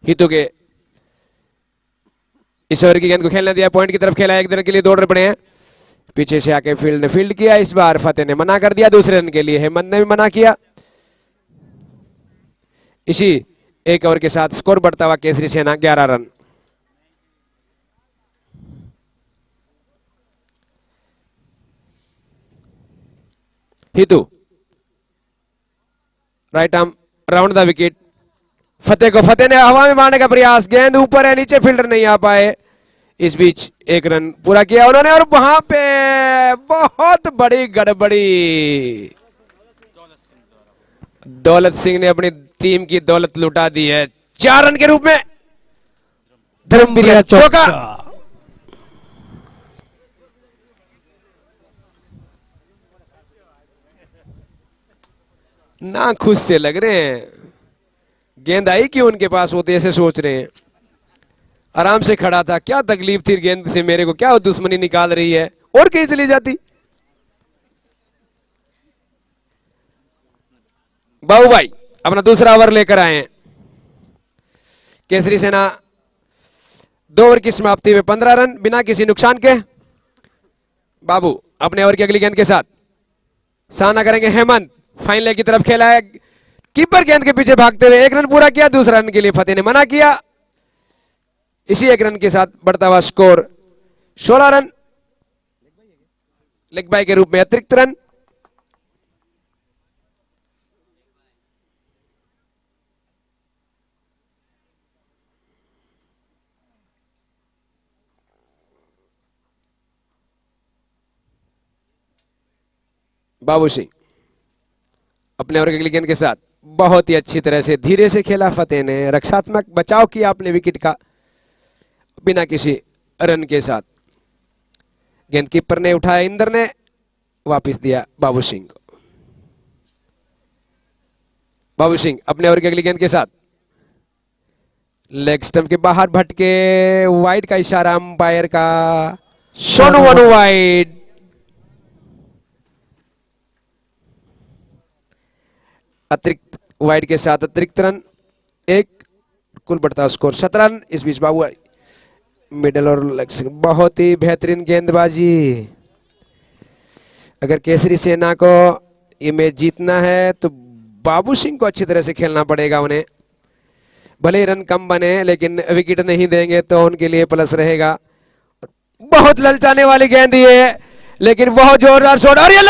हितू के इस ओवर की गेंद को खेलने दिया, पॉइंट की तरफ खेला। 1 रन के लिए दौड़ पड़े हैं। पीछे से आके फील्ड ने फील्ड किया। इस बार फतेह ने मना कर दिया। दूसरे रन के लिए हेमंत ने भी मना किया। इसी 1 ओवर के साथ स्कोर बढ़ता हुआ Kesari Sena 11 run. Hitu right arm round the wicket. Fateh ने हवा में मारने का प्रयास, गेंद ऊपर है, नीचे फील्डर नहीं आ पाए। इस बीच 1 रन पूरा किया उन्होंने और वहां पे बहुत बड़ी गड़बड़ी। दौलत सिंह ने अपनी टीम की दौलत लुटा दी है। 4 रन के रूप में धर्मवीर चौका। ना खुश से लग रहे हैं, गेंद आई क्यों उनके पास, वो तो ऐसे सोच रहे हैं। आराम से खड़ा था, क्या तकलीफ थी गेंद से, मेरे को क्या दुश्मनी निकाल रही है, और कहीं चली जाती। बाबू भाई अपना दूसरा ओवर लेकर आए हैं। केसरी सेना 2 ओवर की समाप्ति में 15 रन बिना किसी नुकसान के। बाबू अपने ओवर की अगली गेंद के साथ सामना करेंगे हेमंत। फाइन लेग की तरफ खेला है, कीपर गेंद के पीछे भागते हुए 1 रन पूरा किया। दूसरा रन के लिए फतेह ने मना किया। इसी 1 रन के साथ बढ़ता हुआ स्कोर 16 रन। लेग बाय के रूप में अतिरिक्त रन। बाबू सिंह अपने ओवर की अगली गेंद के साथ बहुत ही अच्छी तरह से धीरे से खेला फतेह ने, रक्षात्मक बचाव किया अपने विकेट का बिना किसी रन के साथ। गेंदकीपर ने उठाया, इंदर ने वापस दिया बाबू सिंह को। बाबू सिंह अपने ओवर की अगली गेंद के साथ लेग स्टंप के बाहर भटके, वाइड का इशारा अंपायर का, सोनू वनु वाइड। अतिरिक्त वाइड के साथ अतिरिक्त रन, एक, कुल बढ़ता स्कोर 17 रन। इस बीच बाबू मिडल और लेग से बहुत ही बेहतरीन गेंदबाजी। अगर केसरी सेना को ये मैच जीतना है तो बाबू सिंह को अच्छी तरह से खेलना पड़ेगा उन्हें। भले ही रन कम बने लेकिन विकेट नहीं देंगे तो उनके लिए प्लस रहेगा। बहुत ललचाने वाली गेंद ये, लेकिन बहुत जोरदार शॉट और ये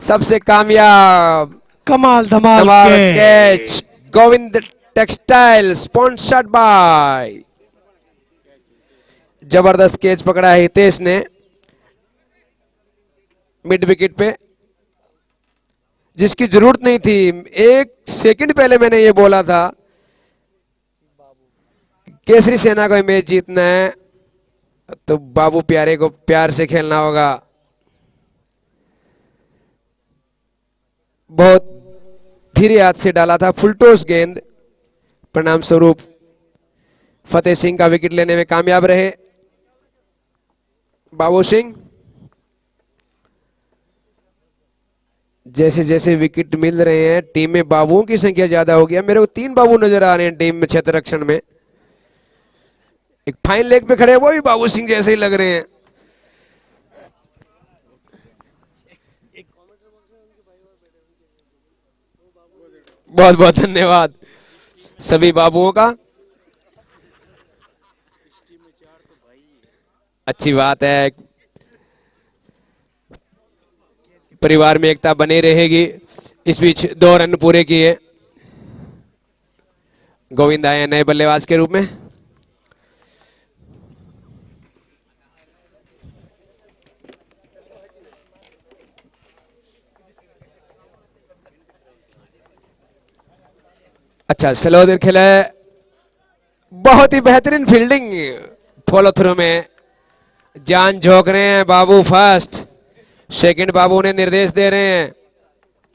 सबसे कामयाब कमाल धमाल catch. Govind textile sponsored by. जबरदस्त कैच पकड़ा है हितेश ने मिड विकेट पे, जिसकी जरूरत नहीं थी। एक सेकंड पहले मैंने ये बोला था केसरी सेना को मैच जीतना है तो बाबू प्यारे को प्यार से खेलना होगा। बहुत धीरे हाथ से डाला था, फुलटोस गेंद, परिणाम स्वरूप फतेह सिंह का विकेट लेने में कामयाब रहे बाबू सिंह। जैसे जैसे विकेट मिल रहे हैं टीम में बाबुओं की संख्या ज्यादा हो गया। मेरे को 3 बाबू नजर आ रहे हैं टीम में क्षेत्र रक्षण में। एक फाइन लेग पे खड़े वो भी बाबू सिंह जैसे ही लग रहे हैं। बहुत बहुत धन्यवाद सभी बाबुओं का। अच्छी बात है, परिवार में एकता बनी रहेगी। इस बीच 2 रन पूरे किए। गोविंद आए नए बल्लेबाज के रूप में। अच्छा स्लो देर खेला है, बहुत ही बेहतरीन फील्डिंग। फॉलो थ्रू में जान झोंक रहे हैं बाबू फर्स्ट, सेकंड बाबू ने निर्देश दे रहे हैं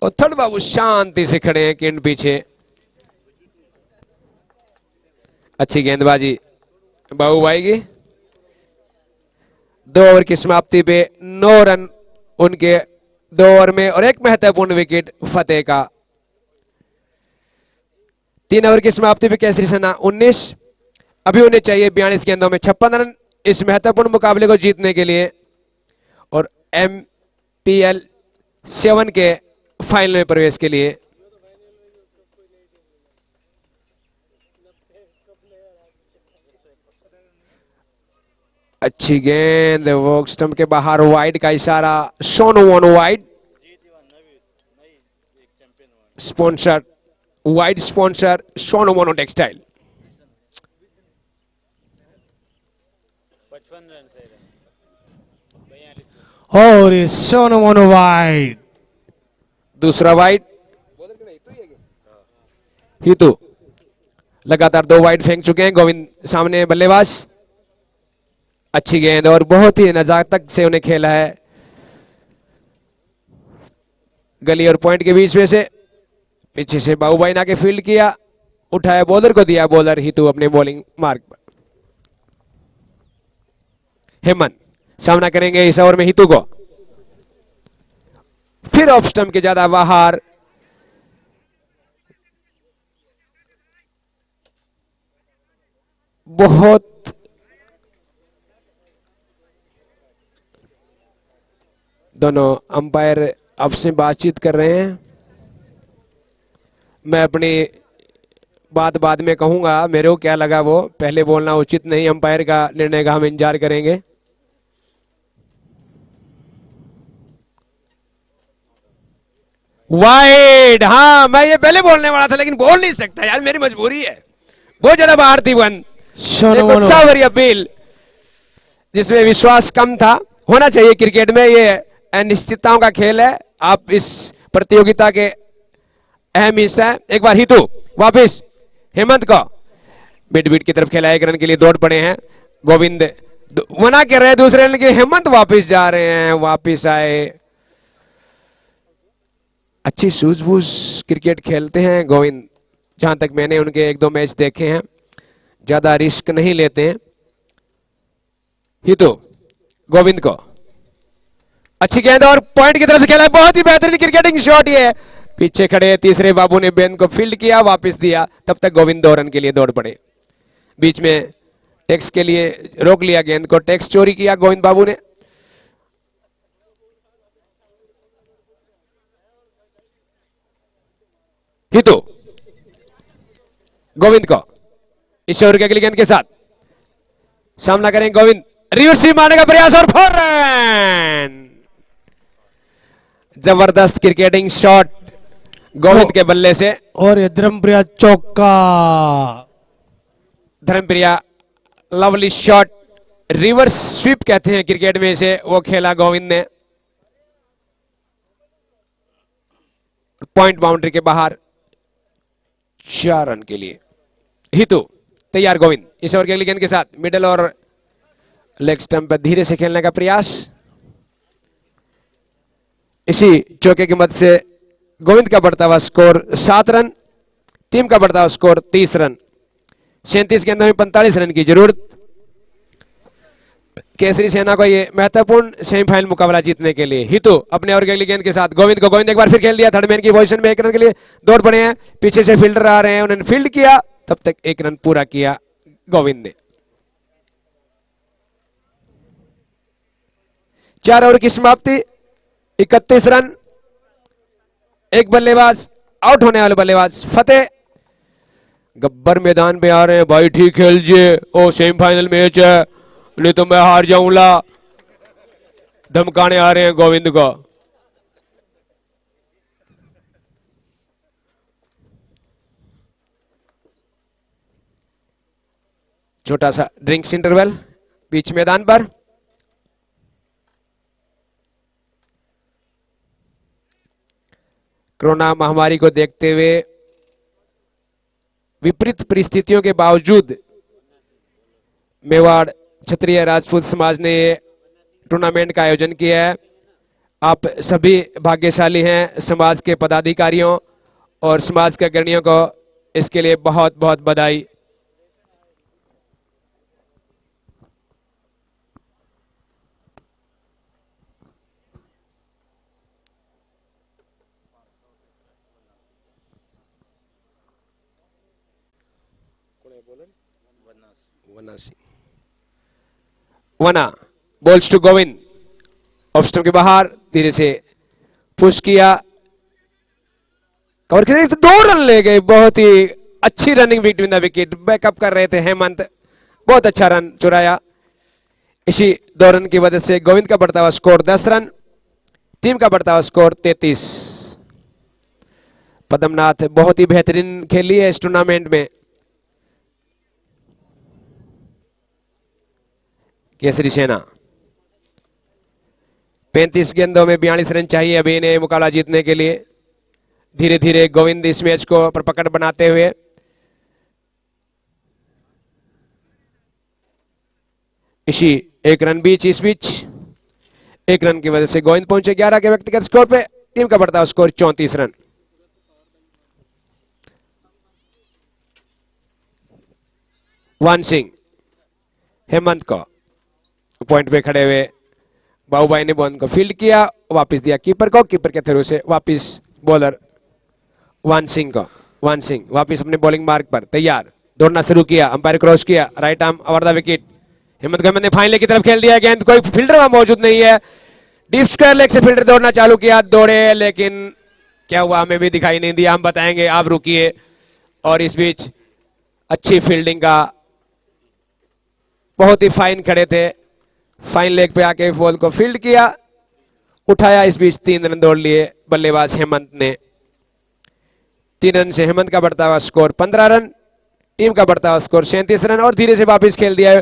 और थर्ड बाबू शांति से खड़े हैं गेंद पीछे। अच्छी गेंदबाजी बाबू भाई की। 2 ओवर की समाप्ति पे 9 रन उनके 2 ओवर में और एक महत्वपूर्ण विकेट फतेह का। 3 ओवर की समाप्ति पे केसरी सेना 19, अभी उन्हें चाहिए 42 गेंदों में 56 रन इस महत्वपूर्ण मुकाबले को जीतने के लिए और MPL 7 के फाइनल में प्रवेश के लिए। अच्छी गेंद, वो स्टंप के बाहर, वाइड का इशारा, Sonu Vanu wide. Sponsor wide sponsor Sonu Vanu textile. 55 run से और ये सोनू वनु वाइड। दूसरा वाइड, हितू लगातार 2 वाइड फेंक चुके हैं। गोविंद सामने बल्लेबाज। अच्छी गेंद और बहुत ही नजाकत से उन्हें खेला है गली और पॉइंट के बीच में से। पीछे से बाबूभाई ने आके फील्ड किया, उठाया, बॉलर को दिया, बॉलर हितू अपने बॉलिंग मार्ग पर। हेमंत सामना करेंगे इस ओवर में हितू को। फिर ऑफ स्टंप के ज्यादा बाहर, बहुत दोनों अंपायर आपसे बातचीत कर रहे हैं। मैं अपनी बात बाद में कहूंगा, मेरे को क्या लगा वो पहले बोलना उचित नहीं। अंपायर का निर्णय का हम इंतजार करेंगे। वाइड, हाँ मैं ये पहले बोलने वाला था लेकिन बोल नहीं सकता यार, मेरी मजबूरी है। बहुत ज्यादा बाहर थी वन। उत्साह भरी अपील जिसमें विश्वास कम था। होना चाहिए क्रिकेट में, ये अनिश्चितताओं का खेल है। आप इस प्रतियोगिता के अहम हिस्सा है। एक बार हितू वापिस हेमंत को मिड विकेट की तरफ खेला, 1 रन के लिए दौड़ पड़े हैं। गोविंद मना कर रहे हैं दूसरे रन के, हेमंत वापिस जा रहे हैं, वापिस आए। अच्छी सूझबूझ क्रिकेट खेलते हैं गोविंद, जहां तक मैंने उनके एक दो मैच देखे हैं, ज्यादा रिस्क नहीं लेते हैं। हितू गोविंद को अच्छी गेंद और पॉइंट की तरफ से खेला है, बहुत ही बेहतरीन क्रिकेटिंग शॉट ये है। पीछे खड़े तीसरे बाबू ने गेंद को फील्ड किया, वापस दिया, तब तक गोविंद 2 रन के लिए दौड़ पड़े। बीच में टैक्स के लिए रोक लिया गेंद को, टैक्स चोरी किया गोविंद बाबू ने। हितू गोविंद को इस ओवर के अगली गेंद के साथ सामना करेंगे गोविंद, रिवर्स स्वीप मारने का प्रयास और 4 रन। जबरदस्त क्रिकेटिंग शॉट गोविंद के बल्ले से, और ये धर्मप्रिया चौका। धर्मप्रिया लवली शॉट, रिवर्स स्वीप कहते हैं क्रिकेट में इसे, वो खेला गोविंद ने। पॉइंट बाउंड्री के बाहर 4 रन के लिए। हितू तैयार गोविंद, इस ओवर की अगली गेंद के साथ मिडल और लेग स्टंप पर धीरे से खेलने का प्रयास। इसी चौके की मदद से गोविंद का बढ़ता हुआ स्कोर 7 रन, टीम का बढ़ता हुआ स्कोर 30 रन। 37 गेंदों में 45 रन की जरूरत। केसरी सेना को ये महत्वपूर्ण सेमीफाइनल मुकाबला जीतने के लिए। हितू अपने ओवर की अगली गेंद के साथ गोविंद को, गोविंद एक बार फिर खेल दिया, थर्ड मैन की पोजीशन में 1 रन के लिए दौड़ पड़े हैं। पीछे से फील्डर आ रहे हैं, उन्होंने फील्ड किया, तब तक 1 रन पूरा किया गोविंद ने। 4 ओवर की समाप्ति, 31 रन। एक बल्लेबाज आउट होने वाले बल्लेबाज फतेह। गब्बर मैदान पे आ रहे हैं, भाई ठीक खेल लीजिए, ओ सेमीफाइनल मैच है, नहीं तो मैं हार जाऊंगा, धमकाने आ रहे हैं गोविंद को। छोटा सा ड्रिंक्स इंटरवल बीच मैदान पर। कोरोना महामारी को देखते हुए विपरीत परिस्थितियों के बावजूद मेवाड़ क्षत्रिय राजपूत समाज ने ये टूर्नामेंट का आयोजन किया है। आप सभी भाग्यशाली हैं, समाज के पदाधिकारियों और समाज के अग्रणियों को इसके लिए बहुत बहुत बधाई। वना balls to Govind, off stump के बाहर धीरे से पुश किया, कवर किया, 2 रन ले गए। बहुत ही अच्छी running between the wicket, backup कर रहे थे हेमंत, बहुत अच्छा रन चुराया। इसी 2 रन की वजह से गोविंद का बढ़ता हुआ स्कोर 10 रन, टीम का बढ़ता हुआ स्कोर 33। पद्मनाथ बहुत ही बेहतरीन खेली है इस टूर्नामेंट में। केसरी सेना 35 गेंदों में 42 रन चाहिए अभी इन्हें मुकाबला जीतने के लिए। धीरे धीरे गोविंद इस मैच को परपकड़ बनाते हुए इसी 1 रन इस बीच 1 रन की वजह से गोविंद पहुंचे 11 के व्यक्तिगत स्कोर पे। टीम का बढ़ता हुआ score 34 run. One Singh Hemant को पॉइंट पे खड़े हुए बाबूभाई ने बॉल को फील्ड किया, वापस दिया कीपर को, कीपर के थ्रू से वापस बॉलर वन सिंह को। वन सिंह वापस अपने बॉलिंग मार्ग पर तैयार, दौड़ना शुरू किया, अंपायर क्रॉस किया, right arm over the wicket. Hemant को ने फाइनल की तरफ खेल दिया गेंद, कोई फील्डर वहां मौजूद नहीं है। डीप स्क्वायर लेग से फील्डर दौड़ना चालू किया, दौड़े, लेकिन क्या हुआ हमें भी दिखाई नहीं दिया, हम बताएंगे, आप रुकिए। और इस बीच अच्छी फील्डिंग का, बहुत ही फाइन खड़े थे, फाइन लेग पे आके बॉल को फील्ड किया, उठाया। इस बीच 3 रन दौड़ लिए बल्लेबाज हेमंत ने। 3 रन से हेमंत का बढ़ता हुआ स्कोर 15 रन, टीम का बढ़ता हुआ स्कोर 37 रन। और धीरे से वापस खेल दिया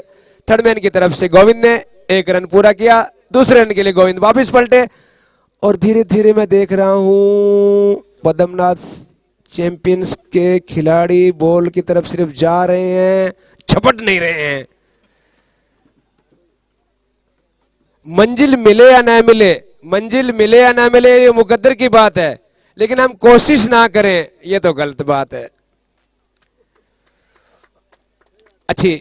थर्ड मैन की तरफ से गोविंद ने, 1 रन पूरा किया। दूसरे रन के लिए गोविंद वापस पलटे और धीरे धीरे मैं देख रहा हूं पद्मनाथ चैंपियंस के खिलाड़ी बॉल की तरफ सिर्फ जा रहे हैं, झपट नहीं रहे हैं। मंजिल मिले या ना मिले, मंजिल मिले या ना मिले, ये मुकद्दर की बात है, लेकिन हम कोशिश ना करें, ये तो गलत बात है। अच्छी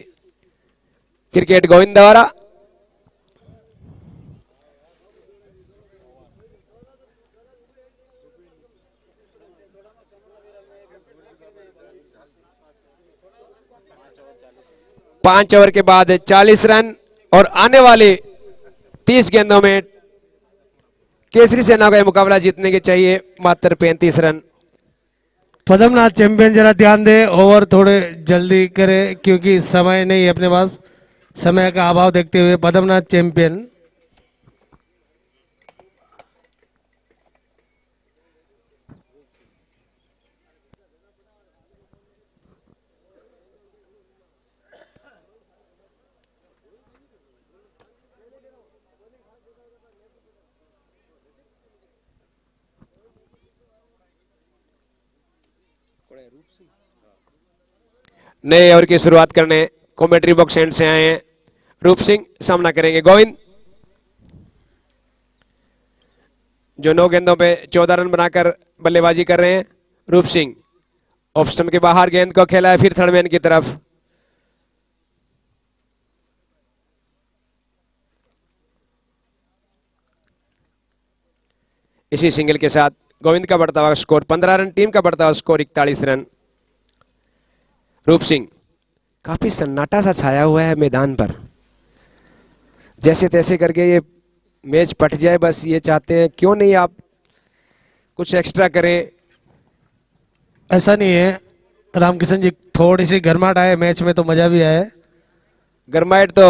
क्रिकेट गोविंद द्वारा। पांच ओवर के बाद 40 रन और आने वाले 30 गेंदों में केसरी सेना का यह मुकाबला जीतने के चाहिए मात्र 35 रन। पद्मनाथ चैंपियन जरा ध्यान दे, ओवर थोड़े जल्दी करे क्योंकि समय नहीं है अपने पास, समय का अभाव देखते हुए। पद्मनाथ चैंपियन नए ओवर की शुरुआत करने कमेंट्री बॉक्स एंड से आए हैं रूप सिंह, सामना करेंगे गोविंद, जो 9 गेंदों पे 14 रन बनाकर बल्लेबाजी कर रहे हैं। रूप सिंह ऑफ स्टंप के बाहर गेंद को खेला है, फिर थर्ड मैन की तरफ। इसी सिंगल के साथ गोविंद का बढ़ता हुआ स्कोर 15 रन, टीम का बढ़ता हुआ स्कोर 41 रन। रूप सिंह, काफी सन्नाटा सा छाया हुआ है मैदान पर, जैसे तैसे करके ये मैच पट जाए, बस ये चाहते हैं। क्यों नहीं आप कुछ एक्स्ट्रा करें? ऐसा नहीं है रामकिशन जी, थोड़ी सी गर्माहट आए मैच में तो मजा भी आए। गर्माइट तो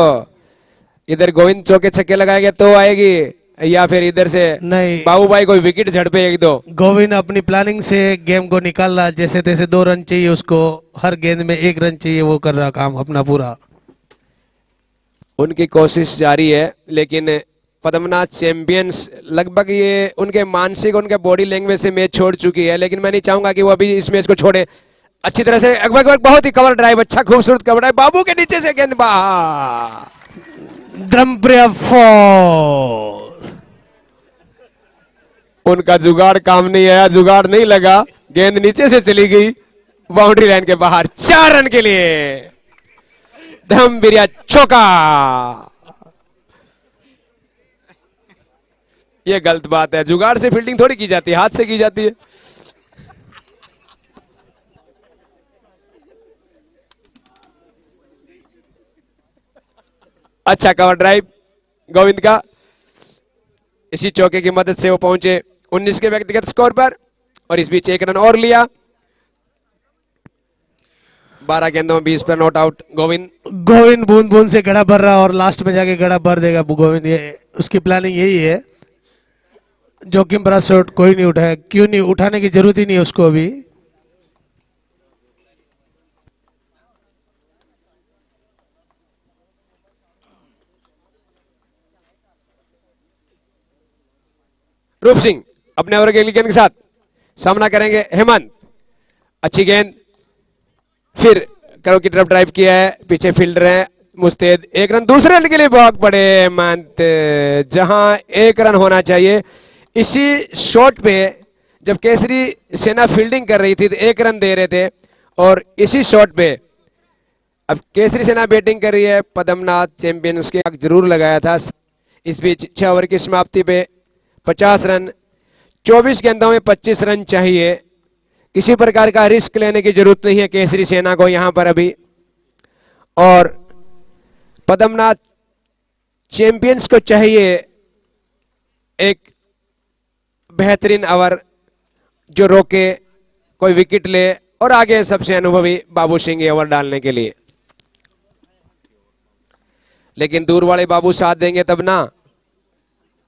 इधर गोविंद चौके छक्के लगाएंगे तो आएगी, या फिर इधर से नहीं, बाबू भाई कोई विकेट झड़पे एक दो। गोविंद अपनी प्लानिंग से गेम को निकाल रहा, जैसे तैसे 2 रन चाहिए उसको, हर गेंद में 1 रन चाहिए, वो कर रहा काम अपना पूरा। उनकी कोशिश जारी है, लेकिन पद्मनाथ चैंपियंस लगभग ये उनके मानसिक, उनके बॉडी लैंग्वेज से मैच छोड़ चुकी है, लेकिन मैं नहीं चाहूंगा कि वो अभी इस मैच को छोड़े। अच्छी तरह से अकबर, बहुत ही कवर ड्राइव, अच्छा खूबसूरत कवर ड्राइव, बाबू के नीचे से गेंद बाहर। द्रम्प्रिया 4। उनका जुगाड़ काम नहीं आया, जुगाड़ नहीं लगा, गेंद नीचे से चली गई बाउंड्री लाइन के बाहर। 4 रन के लिए धम्बिरिया चौका। यह गलत बात है, जुगाड़ से फील्डिंग थोड़ी की जाती है, हाथ से की जाती है। अच्छा कवर ड्राइव गोविंद का, इसी चौके की मदद से वो पहुंचे 19 के व्यक्तिगत स्कोर पर, और इस बीच 1 रन और लिया। 12 गेंदों में 20 पर नॉट आउट गोविंद। गोविंद बूंद बूंद से गड़ा भर रहा और लास्ट में जाके गड़ा भर देगा गोविंद, ये उसकी प्लानिंग यही है। जोखिम भरा शॉट कोई नहीं उठाया, क्यों नहीं उठाने की जरूरत ही नहीं उसको अभी। रूप सिंह अपने ओवर की अगली गेंद के साथ सामना करेंगे हेमंत। अच्छी गेंद, फिर करो की तरफ ड्राइव किया है, पीछे फील्डर है मुस्तैद। 1 रन, दूसरे रन के लिए भाग पड़े हेमंत, जहां 1 रन होना चाहिए। इसी शॉट पे जब केसरी सेना फील्डिंग कर रही थी तो 1 रन दे रहे थे, और इसी शॉट पे अब केसरी सेना बैटिंग कर रही है। पद्मनाथ चैंपियंस के जरूर लगाया था। इस बीच 6 ओवर की समाप्ति पे 50 रन, 24 गेंदों में 25 रन चाहिए। किसी प्रकार का रिस्क लेने की जरूरत नहीं है केसरी सेना को यहां पर अभी, और पद्मनाथ चैंपियंस को चाहिए एक बेहतरीन ओवर जो रोके, कोई विकेट ले, और आगे सबसे अनुभवी बाबू सिंह ये ओवर डालने के लिए। लेकिन दूर वाले बाबू साथ देंगे तब ना,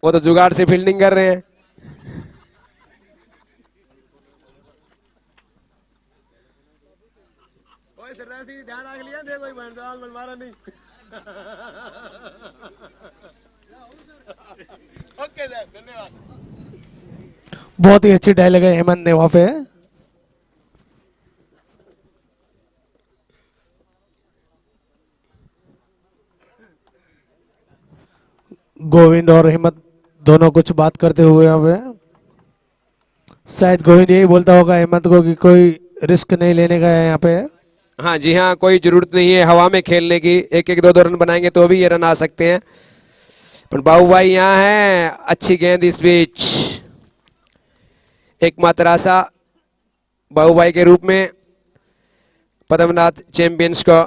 वो तो जुगाड़ से फील्डिंग कर रहे हैं। ध्यान रख लिया, देखो मारा नहीं। ओके सर, धन्यवाद। बहुत ही अच्छी डायलॉग है हेमंत ने वहां पे। गोविंद और हेमंत दोनों कुछ बात करते हुए यहाँ पे शायद गोविंद यही बोलता होगा हेमंत को कि कोई रिस्क नहीं लेने का है यहाँ पे। हाँ जी हाँ, कोई जरूरत नहीं है हवा में खेलने की, एक एक दो दो रन बनाएंगे तो भी ये रन आ सकते हैं। पर बाबू भाई यहाँ है, अच्छी गेंद इस बीच, एकमात्र आशा बाबू भाई के रूप में पद्मनाथ चैंपियंस को।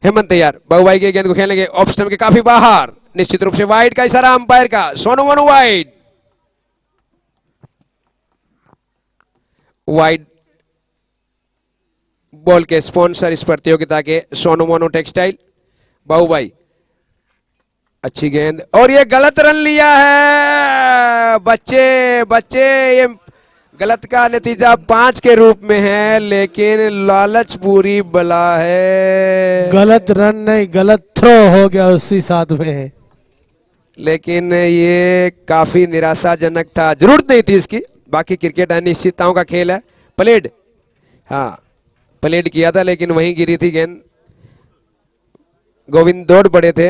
हेमंत तैयार, बाबू भाई के गेंद को खेलेंगे ऑफ स्टंप के काफी बाहर, निश्चित रूप से वाइड का इशारा अंपायर का, Sonu Monu wide. Wide ball के स्पॉन्सर इस प्रतियोगिता के सोनू मोनू टेक्सटाइल। बाबू भाई अच्छी गेंद और ये गलत रन लिया है। बच्चे बच्चे, ये गलत का नतीजा 5 के रूप में है, लेकिन लालच पूरी बला है। गलत रन नहीं, गलत थ्रो हो गया उसी साथ में। लेकिन ये काफी निराशाजनक था, जरूरत नहीं थी इसकी। बाकी क्रिकेट अनिश्चितताओं का खेल है। प्लेड, हाँ प्लेड किया था लेकिन वहीं गिरी थी गेंद। गोविंद दौड़ पड़े थे।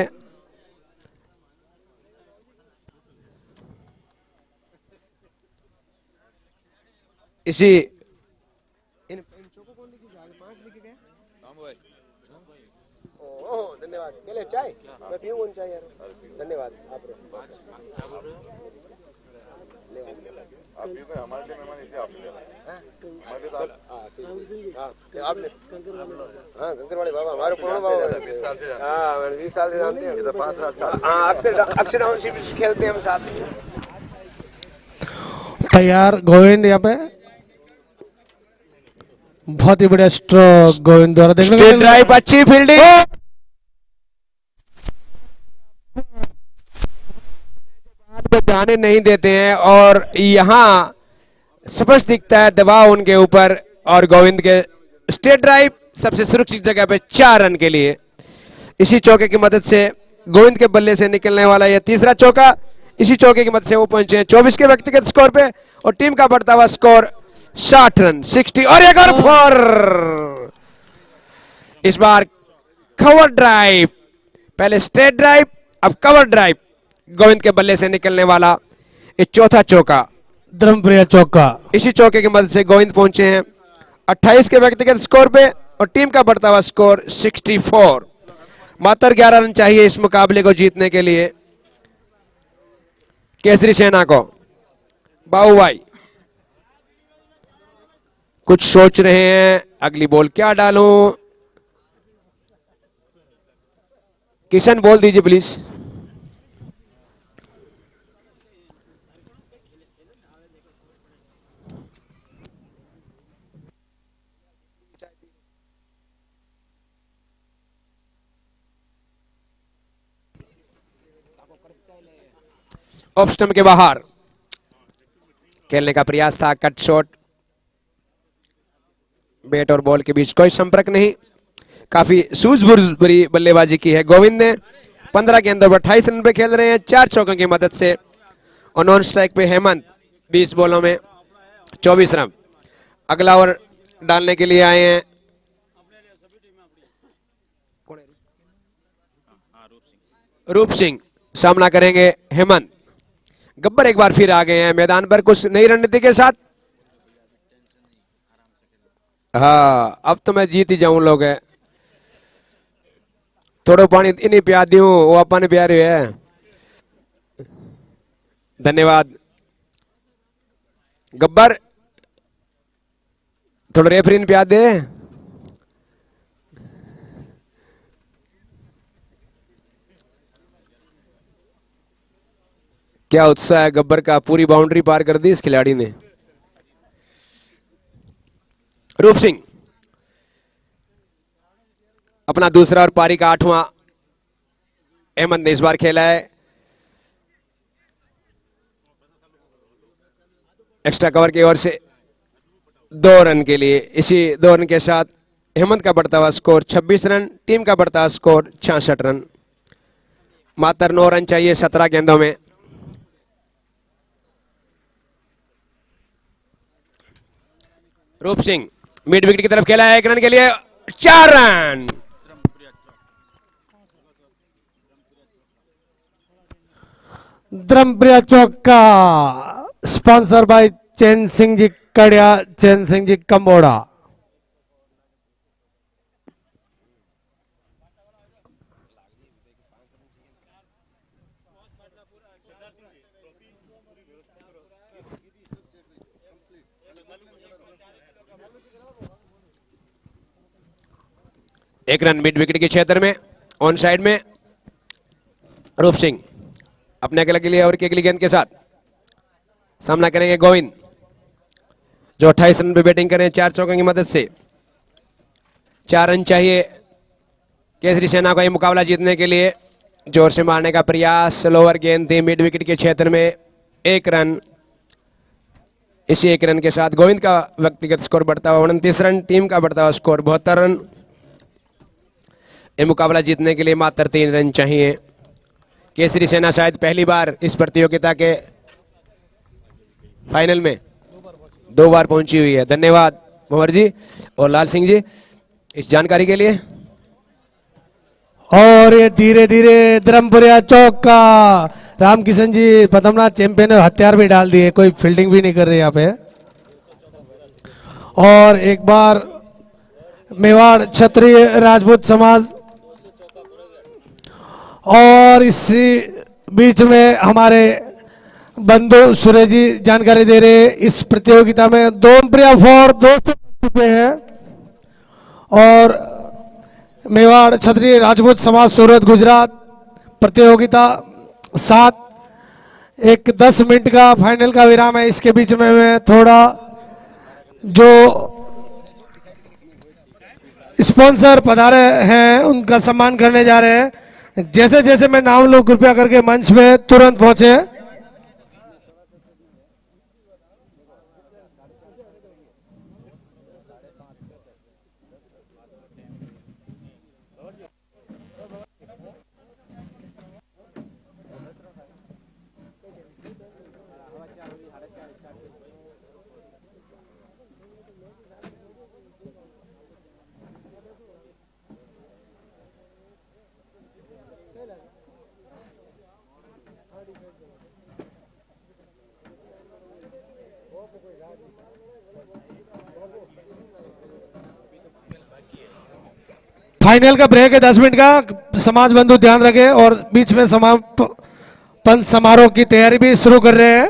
इसी धन्यवाद, चाय मैं पीऊं कौन चाय यार, धन्यवाद आप हमारे लिए मेहमान इसे आपने हाँ कंकर वाले बाबा हमारे पुराने बाबा, 20 साल से जानते हैं। हाँ अक्सर टाउनशिप खेलते हैं हम साथ में। तैयार गोविंद यहाँ पे, बहुत ही बढ़िया स्ट्रोक गोविंद द्वारा देखने को मिला। ड्राइव, अच्छी फील्डिंग, जाने नहीं देते हैं और यहाँ स्पष्ट दिखता है दबाव उनके ऊपर। और गोविंद के स्ट्रेट ड्राइव सबसे सुरक्षित जगह पे 4 रन के लिए। इसी चौके की मदद से गोविंद के बल्ले से निकलने वाला यह तीसरा चौका, इसी चौके की मदद से वो पहुंचे हैं 24 के व्यक्तिगत स्कोर पे और टीम का बढ़ता हुआ स्कोर 60 रन 60। और एक और 4, इस बार कवर ड्राइव, पहले स्ट्रेट ड्राइव अब कवर ड्राइव, गोविंद के बल्ले से निकलने वाला ये चौथा चौका, धर्मप्रिया चौका। इसी चौके की मदद से गोविंद पहुंचे हैं 28 के व्यक्तिगत स्कोर पे और टीम का बढ़ता हुआ स्कोर 64। मात्र 11 रन चाहिए इस मुकाबले को जीतने के लिए केसरी सेना को। बाबू भाई कुछ सोच रहे हैं, अगली बॉल क्या डालूं। किशन बॉल दीजिए प्लीज। ऑफ स्टंप के बाहर खेलने का प्रयास था, कट शॉट, बैट और बॉल के बीच कोई संपर्क नहीं। काफी सूझबूझ बल्लेबाजी की है गोविंद ने। 15 गेंदों पर 28 रन पे खेल रहे हैं 4 चौकों की मदद से। और नॉन स्ट्राइक पे हेमंत 20 बॉलों में 24 रन। अगला ओवर डालने के लिए आए हैं रूप सिंह, सामना करेंगे हेमंत। गब्बर एक बार फिर आ गए हैं मैदान पर कुछ नई रणनीति के साथ। हाँ अब तो मैं जीत ही जाऊं लोग है। थोड़ा पानी इन्हीं प्यार दूं, वो अपन प्यारे है। धन्यवाद गब्बर, थोड़ा रेफरी ने प्यार दे। क्या उत्साह है गब्बर का, पूरी बाउंड्री पार कर दी इस खिलाड़ी ने। रूप सिंह अपना दूसरा और पारी का 8वां हेमंत ने इस बार खेला है। एक्स्ट्रा कवर की ओर से 2 रन के लिए। इसी 2 रन के साथ हेमंत का बढ़ता हुआ स्कोर 26 रन, टीम का बढ़ता हुआ स्कोर 66 रन। मात्र 9 रन चाहिए 17 गेंदों में। रूप सिंह मिड विकेट की तरफ खेला है, 1 रन के लिए 4 रन। धर्मप्रिया चौका स्पॉन्सर बाय चैन सिंह जी कड़िया, चैन सिंह जी कंबोड़ा। एक रन मिड विकेट के क्षेत्र में, ऑन साइड में रूप सिंह अपने अकेले के लिए और की अगली गेंद के साथ सामना करेंगे गोविंद, जो 28 रन पे बैटिंग करें 4 चौकों की मदद से। 4 रन चाहिए केसरी सेना को ये मुकाबला जीतने के लिए। जोर से मारने का प्रयास, लोअर गेंद थी मिड विकेट के क्षेत्र में, 1 रन। इसी 1 रन के साथ गोविंद का व्यक्तिगत स्कोर बढ़ता हुआ 29 रन, टीम का बढ़ता हुआ स्कोर 72 रन। ये मुकाबला जीतने के लिए मात्र 3 रन चाहिए। केसरी सेना शायद पहली बार इस प्रतियोगिता के फाइनल में 2 बार पहुंची हुई है। धन्यवाद मोहर जी और लाल सिंह जी इस जानकारी के लिए। और ये धीरे धीरे धर्मपुरिया चौका, रामकिशन जी पदमनाथ चैंपियन हथियार भी डाल दिए, कोई फील्डिंग भी नहीं कर रहे यहाँ पे। और एक बार मेवाड़ क्षत्रिय राजपूत समाज, और इसी बीच में हमारे बंधु सुरेश जी जानकारी दे रहे हैं इस प्रतियोगिता में धर्मप्रिया फॉर 200 चुके हैं। और मेवाड़ क्षत्रिय राजपूत समाज सूरत गुजरात प्रतियोगिता 7, एक 10 मिनट का फाइनल का विराम है। इसके बीच में मैं थोड़ा जो स्पॉन्सर पधारे हैं उनका सम्मान करने जा रहे हैं। जैसे जैसे मैं नाम लूं कृपया करके मंच पे तुरंत पहुंचे। फाइनल का ब्रेक है 10 मिनट का, समाज बंधु ध्यान रखें। और बीच में समापन समारोह की तैयारी भी शुरू कर रहे हैं।